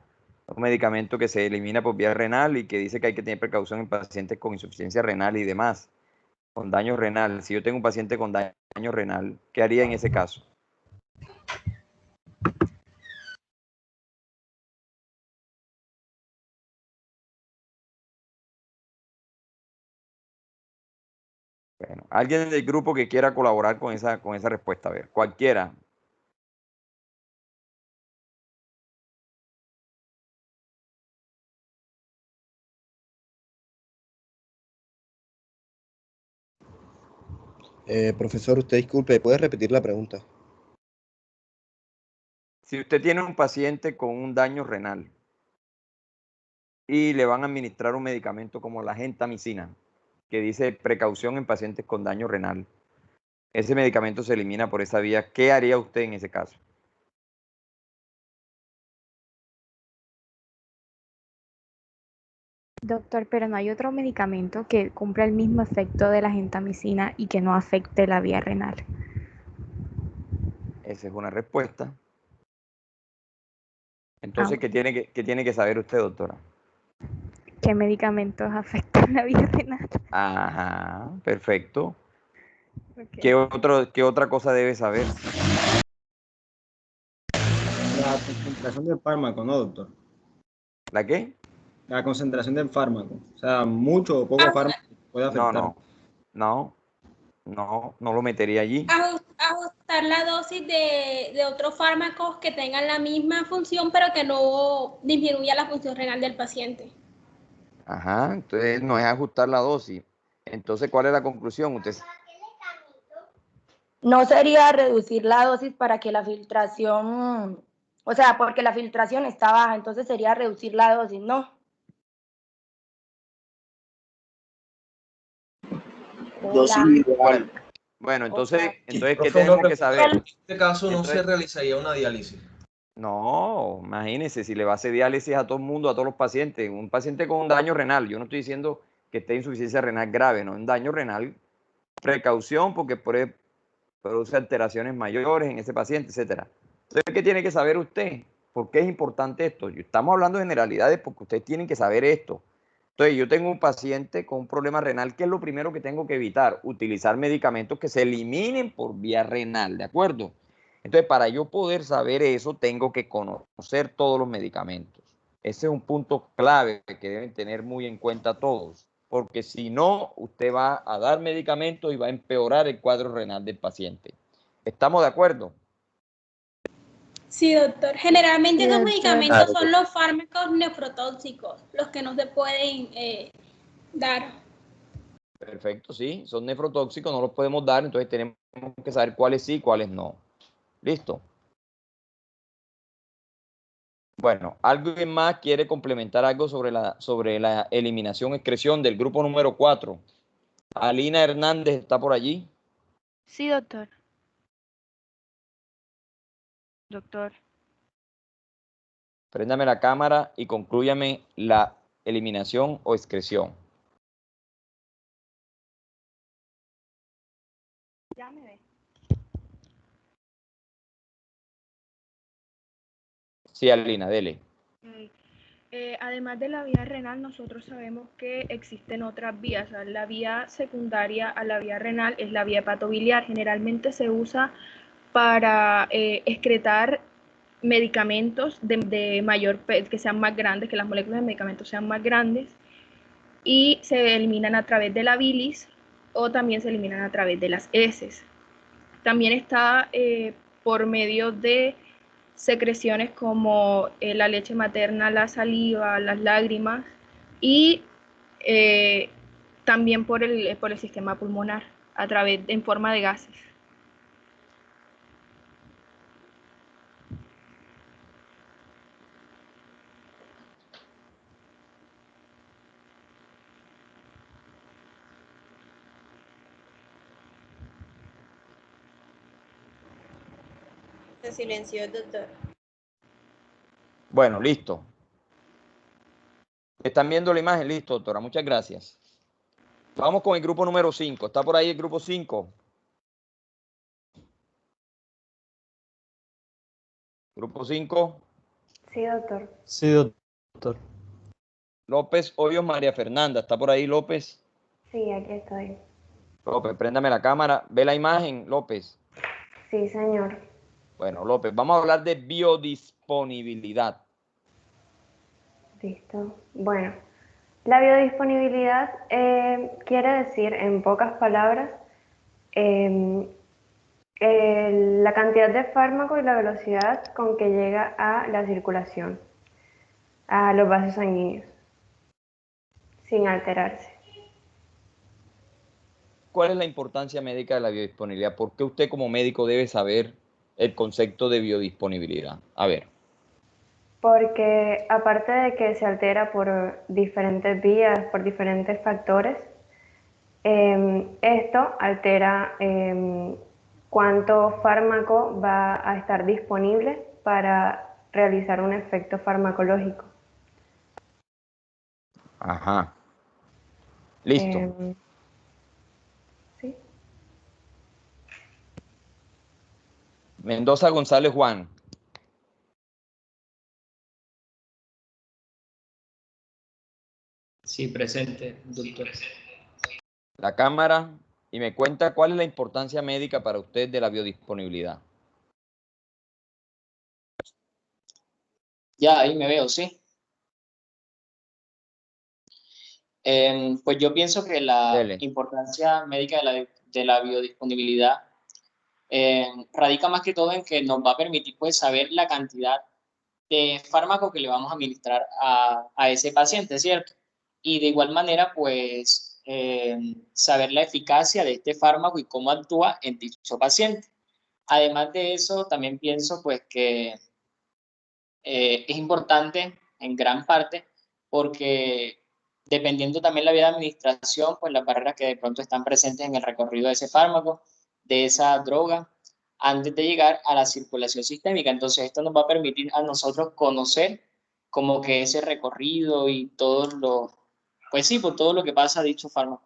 Un medicamento que se elimina por vía renal y que dice que hay que tener precaución en pacientes con insuficiencia renal y demás. Con daño renal. Si yo tengo un paciente con daño renal, ¿qué haría en ese caso? Bueno, alguien del grupo que quiera colaborar con esa respuesta, a ver, cualquiera. Profesor, usted disculpe, ¿puede repetir la pregunta? Si usted tiene un paciente con un daño renal y le van a administrar un medicamento como la gentamicina, que dice precaución en pacientes con daño renal, ese medicamento se elimina por esa vía, ¿qué haría usted en ese caso? Doctor, pero no hay otro medicamento que cumpla el mismo efecto de la gentamicina y que no afecte la vía renal. Esa es una respuesta. Entonces, ¿qué tiene que saber usted, doctora? ¿Qué medicamentos afectan la vía renal? Ajá, perfecto. Okay. ¿Qué otra cosa debe saber? La concentración del fármaco, ¿no, doctor? ¿La qué? La concentración del fármaco. O sea, mucho o poco fármaco puede afectar. No lo metería allí. Ajustar la dosis de otros fármacos que tengan la misma función, pero que no disminuya la función renal del paciente. Ajá, entonces no es ajustar la dosis. Entonces, ¿cuál es la conclusión? Usted... No sería reducir la dosis para que la filtración, o sea, porque la filtración está baja, entonces sería reducir la dosis, ¿no? Dosis igual. Bueno, entonces ¿qué Profe, tenemos que saber? En este caso no Entonces, se realizaría una diálisis. No, imagínese, si le va a hacer diálisis a todo el mundo, a todos los pacientes, un paciente con un daño renal, yo no estoy diciendo que esté insuficiencia renal grave, no, un daño renal, precaución porque produce alteraciones mayores en ese paciente, etcétera. Entonces, ¿qué tiene que saber usted? ¿Por qué es importante esto? Estamos hablando de generalidades porque ustedes tienen que saber esto. Entonces, yo tengo un paciente con un problema renal, ¿qué es lo primero que tengo que evitar? Utilizar medicamentos que se eliminen por vía renal, ¿de acuerdo? Entonces, para yo poder saber eso, tengo que conocer todos los medicamentos. Ese es un punto clave que deben tener muy en cuenta todos, porque si no, usted va a dar medicamentos y va a empeorar el cuadro renal del paciente. ¿Estamos de acuerdo? Sí, doctor. Generalmente estos medicamentos son los fármacos nefrotóxicos, los que no se pueden dar. Perfecto, sí, son nefrotóxicos, no los podemos dar, entonces tenemos que saber cuáles sí y cuáles no. ¿Listo? Bueno, ¿alguien más quiere complementar algo sobre la eliminación-excreción del grupo número 4? Alina Hernández está por allí. Sí, doctor. Doctor. Préndame la cámara y conclúyame la eliminación o excreción. Ya me ve. Sí, Alina, dele. Además de la vía renal, nosotros sabemos que existen otras vías. O sea, la vía secundaria a la vía renal es la vía hepatobiliar. Generalmente se usa para excretar medicamentos de mayor que sean más grandes, que las moléculas de medicamentos sean más grandes, y se eliminan a través de la bilis o también se eliminan a través de las heces. También está por medio de secreciones como la leche materna, la saliva, las lágrimas y también por el sistema pulmonar a través en forma de gases. Se silenció el doctor. Bueno, listo. ¿Están viendo la imagen? Listo, doctora. Muchas gracias. Vamos con el grupo número 5. ¿Está por ahí el grupo 5? Grupo 5. Sí, doctor. Sí, doctor. López Hoyos María Fernanda. ¿Está por ahí, López? Sí, aquí estoy. López, préndame la cámara. ¿Ve la imagen, López? Sí, señor. Bueno, López, vamos a hablar de biodisponibilidad. Listo. Bueno, la biodisponibilidad quiere decir, en pocas palabras, la cantidad de fármaco y la velocidad con que llega a la circulación, a los vasos sanguíneos, sin alterarse. ¿Cuál es la importancia médica de la biodisponibilidad? ¿Por qué usted como médico debe saber el concepto de biodisponibilidad? A ver. Porque aparte de que se altera por diferentes vías, por diferentes factores, esto altera cuánto fármaco va a estar disponible para realizar un efecto farmacológico. Ajá. Listo. Sí. Mendoza González Juan. Sí, presente, doctor. La cámara y me cuenta cuál es la importancia médica para usted de la biodisponibilidad. Ya, ahí me veo, sí. Pues yo pienso que la importancia médica de la biodisponibilidad radica más que todo en que nos va a permitir pues saber la cantidad de fármaco que le vamos a administrar a ese paciente, ¿cierto? Y de igual manera pues saber la eficacia de este fármaco y cómo actúa en dicho paciente. Además de eso, también pienso pues que es importante en gran parte porque dependiendo también la vía de administración, pues las barreras que de pronto están presentes en el recorrido de ese fármaco, de esa droga, antes de llegar a la circulación sistémica. Entonces esto nos va a permitir a nosotros conocer como que ese recorrido y todo lo, pues sí, por todo lo que pasa a dicho fármaco.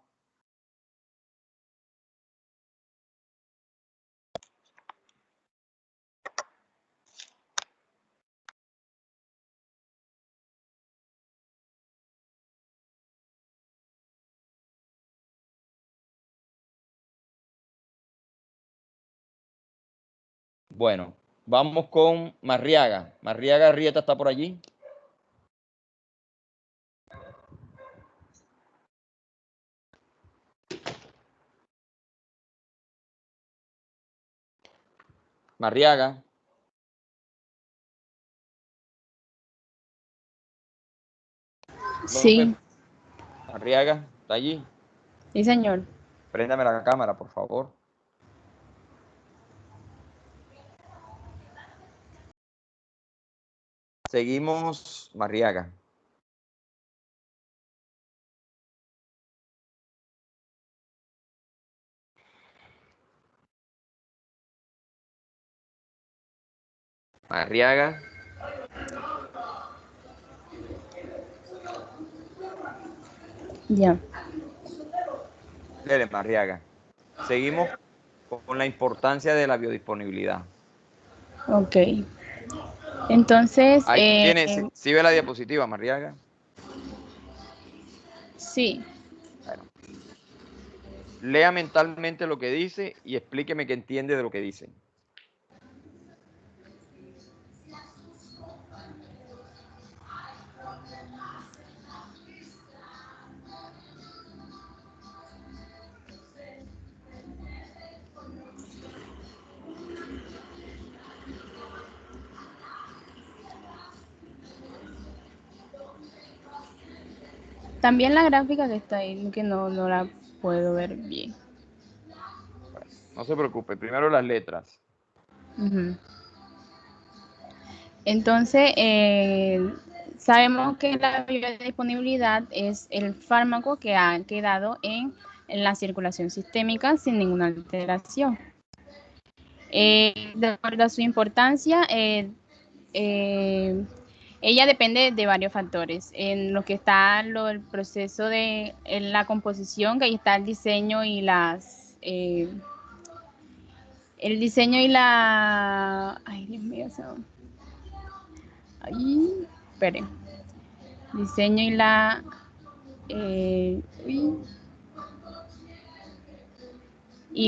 Bueno, vamos con Marriaga. Marriaga Rieta está por allí. Marriaga. Sí. López. Marriaga, ¿está allí? Sí, señor. Préndame la cámara, por favor. Seguimos, Marriaga. Marriaga. Ya. Dele, Marriaga. Seguimos con la importancia de la biodisponibilidad. Ok. Entonces... Ahí tiene, ¿sí ve la diapositiva, Marriaga? Sí. Bueno. Lea mentalmente lo que dice y explíqueme qué entiende de lo que dice. También la gráfica que está ahí, que no la puedo ver bien. Bueno, no se preocupe, primero las letras. Entonces, sabemos que la biodisponibilidad es el fármaco que ha quedado en la circulación sistémica sin ninguna alteración. De acuerdo a su importancia, ella depende de varios factores. En lo que está el proceso de la composición, que ahí está el diseño y ay, Dios mío, esperen. Diseño y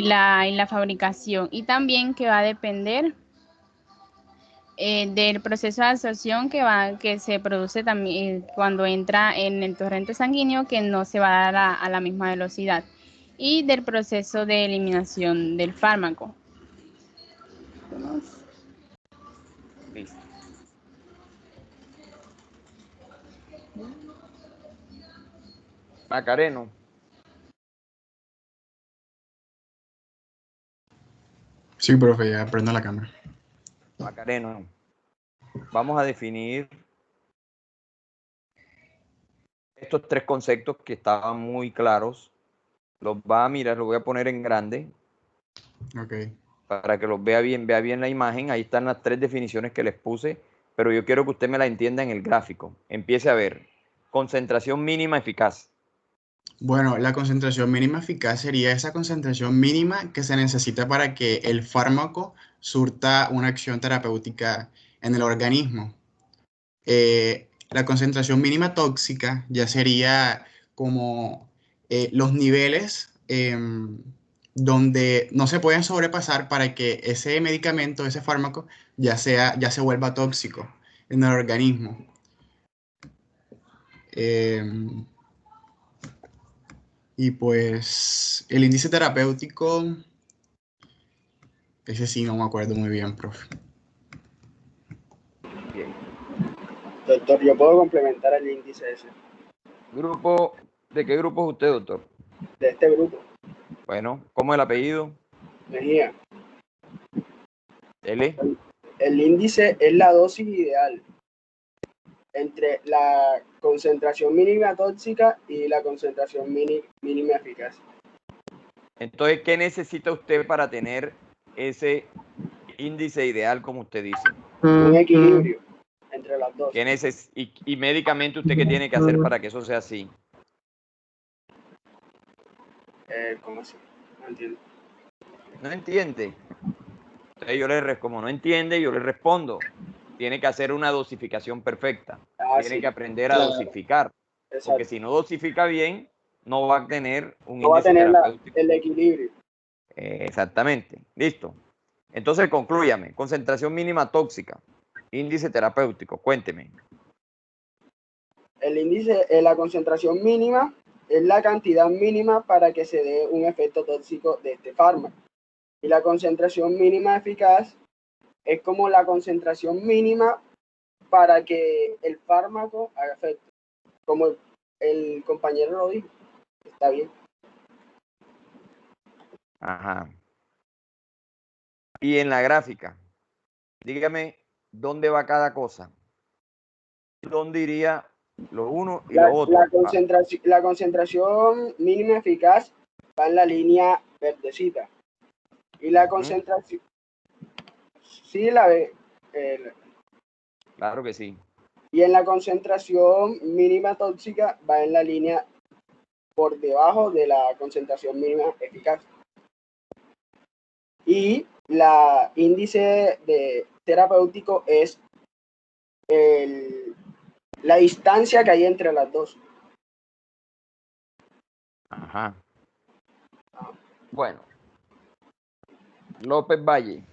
la fabricación. Y también que va a depender del proceso de absorción que se produce también cuando entra en el torrente sanguíneo, que no se va a dar a la misma velocidad. Y del proceso de eliminación del fármaco. Listo. Macareno. Sí, profe, ya prendo la cámara. Macareno. Vamos a definir estos tres conceptos que estaban muy claros. Los va a mirar, los voy a poner en grande. Ok. Para que los vea bien la imagen. Ahí están las tres definiciones que les puse, pero yo quiero que usted me la entienda en el gráfico. Empiece a ver. Concentración mínima eficaz. Bueno, la concentración mínima eficaz sería esa concentración mínima que se necesita para que el fármaco surta una acción terapéutica en el organismo. La concentración mínima tóxica ya sería como los niveles donde no se pueden sobrepasar para que ese medicamento, ese fármaco, ya se vuelva tóxico en el organismo. Y pues el índice terapéutico, ese sí no me acuerdo muy bien, profe. Bien. Doctor, ¿yo puedo complementar el índice ese? ¿De qué grupo es usted, doctor? De este grupo. Bueno, ¿cómo es el apellido? Mejía. L. El índice es la dosis ideal entre la concentración mínima tóxica y la concentración mínima eficaz. Entonces, ¿qué necesita usted para tener ese índice ideal, como usted dice? Un equilibrio entre las dos. ¿Y médicamente usted qué tiene que hacer para que eso sea así? ¿Cómo así? No entiendo. ¿No entiende? Entonces como no entiende, yo le respondo. Tiene que hacer una dosificación perfecta. Tiene que aprender a dosificar. Exacto. Porque si no dosifica bien, no va a tener un índice terapéutico. El equilibrio. Exactamente. Listo. Entonces, conclúyame. Concentración mínima tóxica. Índice terapéutico. Cuénteme. El índice, la concentración mínima es la cantidad mínima para que se dé un efecto tóxico de este fármaco. Y la concentración mínima eficaz es como la concentración mínima para que el fármaco haga efecto. Como el compañero lo dijo. Está bien. Ajá. Y en la gráfica, dígame dónde va cada cosa. ¿Dónde iría lo uno y lo otro? La concentración mínima eficaz va en la línea verdecita. Y la concentración... Sí, la ve. Claro que sí. Y en la concentración mínima tóxica va en la línea por debajo de la concentración mínima eficaz. Y la índice de terapéutico es la distancia que hay entre las dos. Ajá. Bueno. López Valle.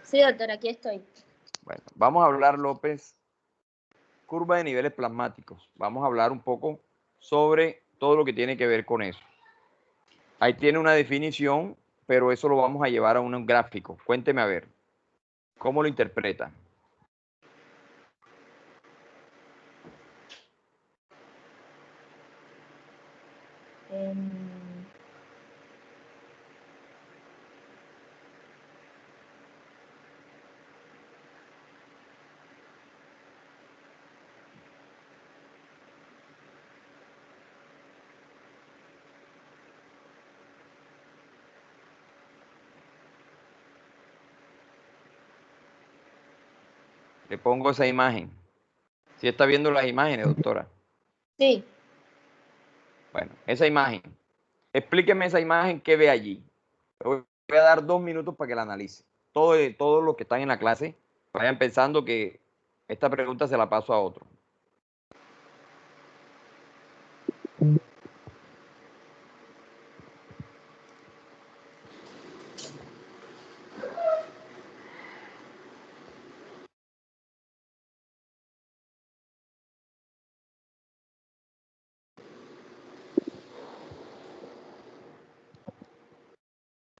Sí, doctor, aquí estoy. Bueno, vamos a hablar, López, curva de niveles plasmáticos. Vamos a hablar un poco sobre todo lo que tiene que ver con eso. Ahí tiene una definición, pero eso lo vamos a llevar a un gráfico. Cuénteme a ver, ¿cómo lo interpreta? Le pongo esa imagen. ¿Sí está viendo las imágenes, doctora? Sí. Bueno, esa imagen. Explíqueme esa imagen, ¿qué ve allí? Le voy a dar 2 minutos para que la analice. Todos los que están en la clase vayan pensando que esta pregunta se la paso a otro.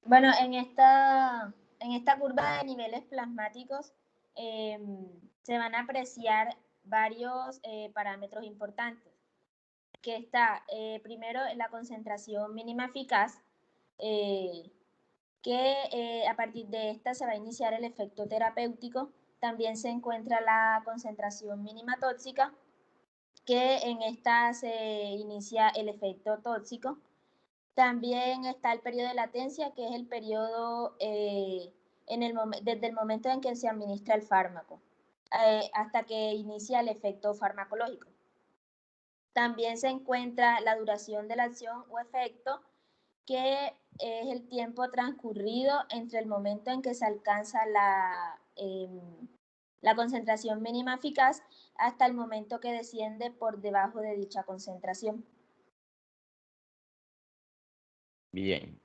Bueno, en esta curva de niveles plasmáticos se van a apreciar varios parámetros importantes, que está primero la concentración mínima eficaz, que a partir de esta se va a iniciar el efecto terapéutico. También se encuentra la concentración mínima tóxica, que en esta se inicia el efecto tóxico. También está el periodo de latencia, que es el periodo desde el momento en que se administra el fármaco hasta que inicia el efecto farmacológico. También se encuentra la duración de la acción o efecto, que es el tiempo transcurrido entre el momento en que se alcanza la concentración mínima eficaz hasta el momento que desciende por debajo de dicha concentración. Bien.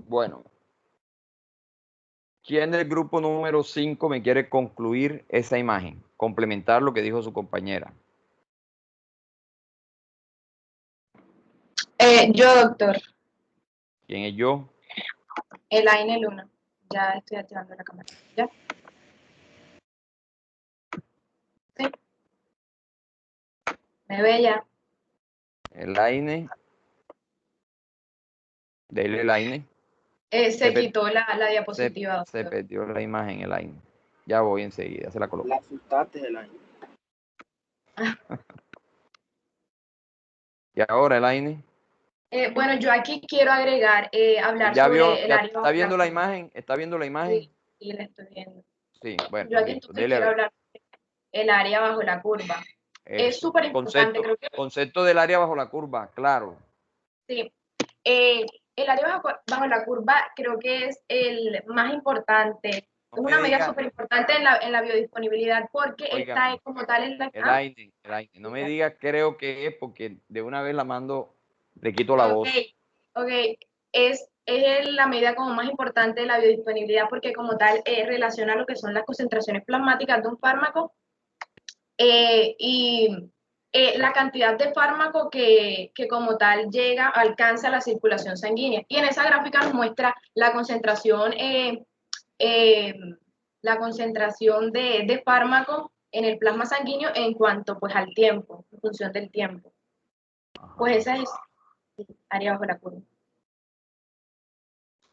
Bueno. ¿Quién del grupo número 5 me quiere concluir esa imagen? Complementar lo que dijo su compañera. Yo, doctor. ¿Quién es yo? Elaine Luna. Ya estoy activando la cámara. ¿Ya? Sí. Me ve ya. Elaine. Dele Elaine. Se quitó la diapositiva, doctor. Se perdió la imagen, Elaine. Ya voy enseguida, se la coloco. La asustaste, Elaine. ¿Y ahora, Elaine? Bueno, yo aquí quiero agregar, hablar ¿Ya sobre vio, el ya área. ¿Está viendo la imagen? ¿Está viendo la imagen? Sí, sí, la estoy viendo. Sí, bueno. Yo aquí entonces quiero hablar el área bajo la curva. Es súper importante, creo que... Concepto del área bajo la curva, claro. Sí. El área bajo la curva creo que es el más importante. Es una medida súper importante en la biodisponibilidad porque está como tal en la... Elaine, no me digas creo que es porque de una vez la mando, le quito la voz. Ok, es la medida como más importante de la biodisponibilidad porque como tal relaciona lo que son las concentraciones plasmáticas de un fármaco y la cantidad de fármaco que como tal alcanza la circulación sanguínea. Y en esa gráfica nos muestra la concentración de fármaco en el plasma sanguíneo en cuanto pues al tiempo, en función del tiempo. Pues esa es área bajo la curva.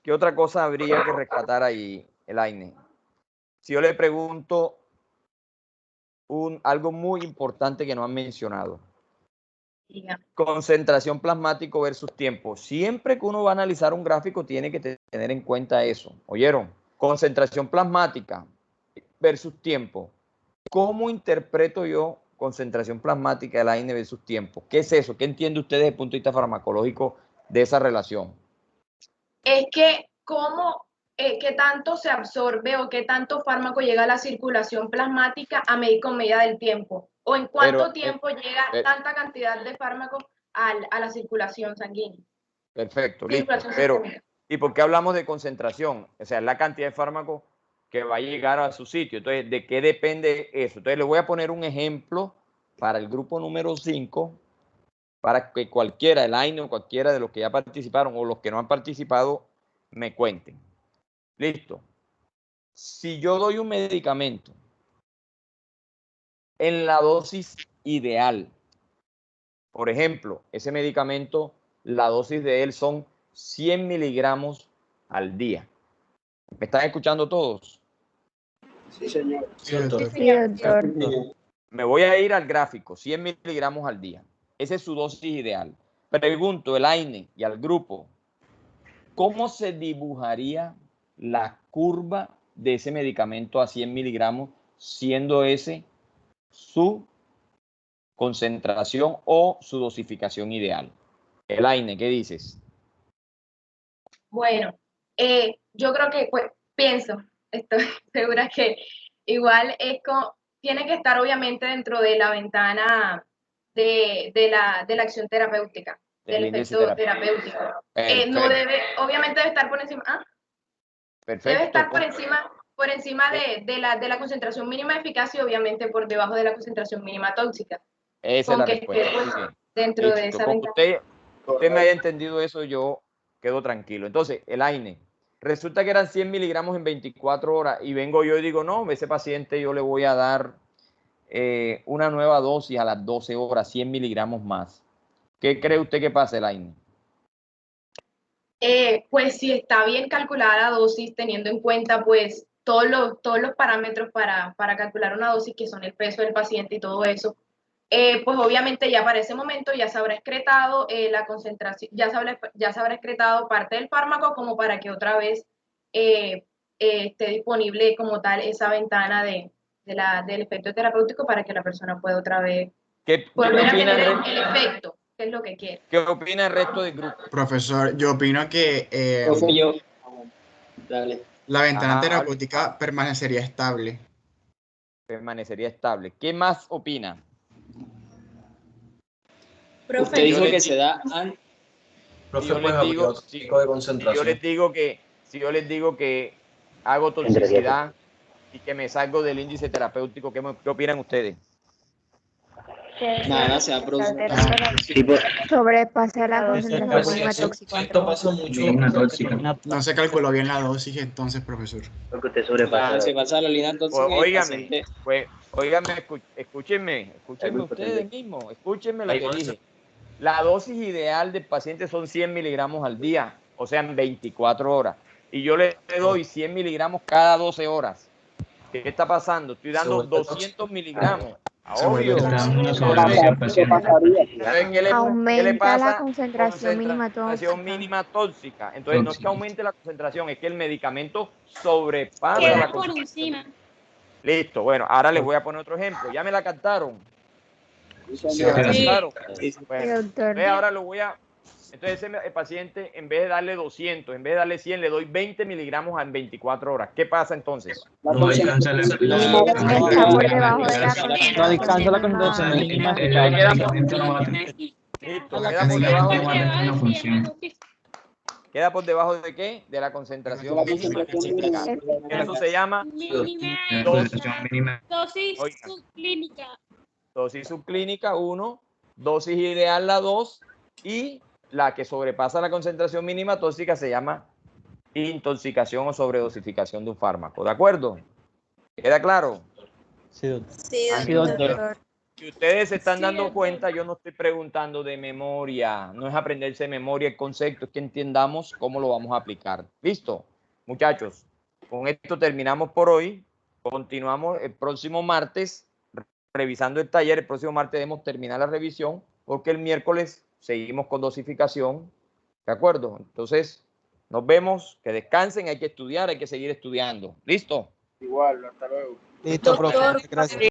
¿Qué otra cosa habría que rescatar ahí, Elaine? Si yo le pregunto algo muy importante que no han mencionado. Concentración plasmático versus tiempo. Siempre que uno va a analizar un gráfico tiene que tener en cuenta eso. ¿Oyeron? Concentración plasmática versus tiempo. ¿Cómo interpreto yo concentración plasmática del AINE versus tiempo? ¿Qué es eso? ¿Qué entiende usted desde el punto de vista farmacológico de esa relación? Es que qué tanto se absorbe o qué tanto fármaco llega a la circulación plasmática con medida del tiempo. O en cuánto tiempo llega tanta cantidad de fármaco a la circulación sanguínea. Perfecto, listo. Pero, ¿y por qué hablamos de concentración? O sea, la cantidad de fármaco que va a llegar a su sitio. Entonces, ¿de qué depende eso? Entonces, le voy a poner un ejemplo para el grupo número 5, para que cualquiera, el AINE o cualquiera de los que ya participaron o los que no han participado, me cuenten. Listo. Si yo doy un medicamento en la dosis ideal, Por ejemplo, ese medicamento, la dosis de él son 100 miligramos al día. ¿Me están escuchando todos? Sí, señor. Sí, doctor. Me voy a ir al gráfico, 100 miligramos al día. Esa es su dosis ideal. Pregunto, Elaine y al grupo, ¿cómo se dibujaría la curva de ese medicamento a 100 miligramos, siendo ese su concentración o su dosificación ideal? Elaine, ¿qué dices? Bueno, yo creo que, pues, estoy segura que igual tiene que estar obviamente dentro de la ventana de la acción terapéutica, del efecto terapéutico. No debe, obviamente debe estar por encima, Perfecto. Debe estar por encima de la concentración mínima de eficacia y obviamente por debajo de la concentración mínima tóxica. Esa es la respuesta. Dentro de esa ventana. Usted me haya entendido eso, yo quedo tranquilo. Entonces, Elaine, resulta que eran 100 miligramos en 24 horas y vengo yo y digo, no, ese paciente yo le voy a dar una nueva dosis a las 12 horas, 100 miligramos más. ¿Qué cree usted que pasa, Elaine? Pues si está bien calculada la dosis, teniendo en cuenta pues todos los parámetros para calcular una dosis, que son el peso del paciente y todo eso, pues obviamente ya para ese momento ya se habrá excretado la concentración, ya se habrá excretado parte del fármaco como para que otra vez esté disponible como tal esa ventana del efecto terapéutico para que la persona pueda otra vez volver a tener el efecto, que es lo que quiere. ¿Qué opina el resto del grupo? Profesor, yo opino que Dale. la ventana terapéutica permanecería estable. Permanecería estable. ¿Qué más opina? Usted dijo que se da antes. Si yo les digo que hago toxicidad y que me salgo del índice terapéutico, ¿qué opinan ustedes? Nada, se va a producir. Sobrepasa la concentración mínima tóxica. Esto pasa mucho. No se calculó bien la dosis entonces, profesor. Porque usted sobrepasa. Se pasa la línea tóxica. Óigame, escúchenme ustedes mismos, escúchenme lo que dije. La dosis ideal del paciente son 100 miligramos al día, o sea, en 24 horas. Y yo le doy 100 miligramos cada 12 horas. ¿Qué está pasando? Estoy dando 200 miligramos. Aumenta la concentración mínima tóxica. Entonces, no es que aumente la concentración, es que el medicamento sobrepasa la concentración. Listo, bueno, ahora les voy a poner otro ejemplo. ¿Ya me la captaron? Sí. Ve, ahora lo voy a... Entonces, el paciente, en vez de darle 200, en vez de darle 100, le doy 20 miligramos en 24 horas. ¿Qué pasa entonces? No alcanza la concentración mínima. Queda por debajo de qué? De la concentración mínima. Eso se llama dosis subclínica. Dosis subclínica 1, dosis ideal la 2 y la que sobrepasa la concentración mínima tóxica se llama intoxicación o sobredosificación de un fármaco. ¿De acuerdo? ¿Queda claro? Sí, doctor. Sí, doctor. Si ustedes se están dando cuenta, yo no estoy preguntando de memoria, no es aprenderse de memoria el concepto, es que entendamos cómo lo vamos a aplicar. ¿Listo? Muchachos, con esto terminamos por hoy. Continuamos el próximo martes revisando el taller. El próximo martes debemos terminar la revisión porque el miércoles seguimos con dosificación. ¿De acuerdo? Entonces, nos vemos, que descansen, hay que estudiar, hay que seguir estudiando. ¿Listo? Igual, hasta luego. Listo, profesor. Gracias.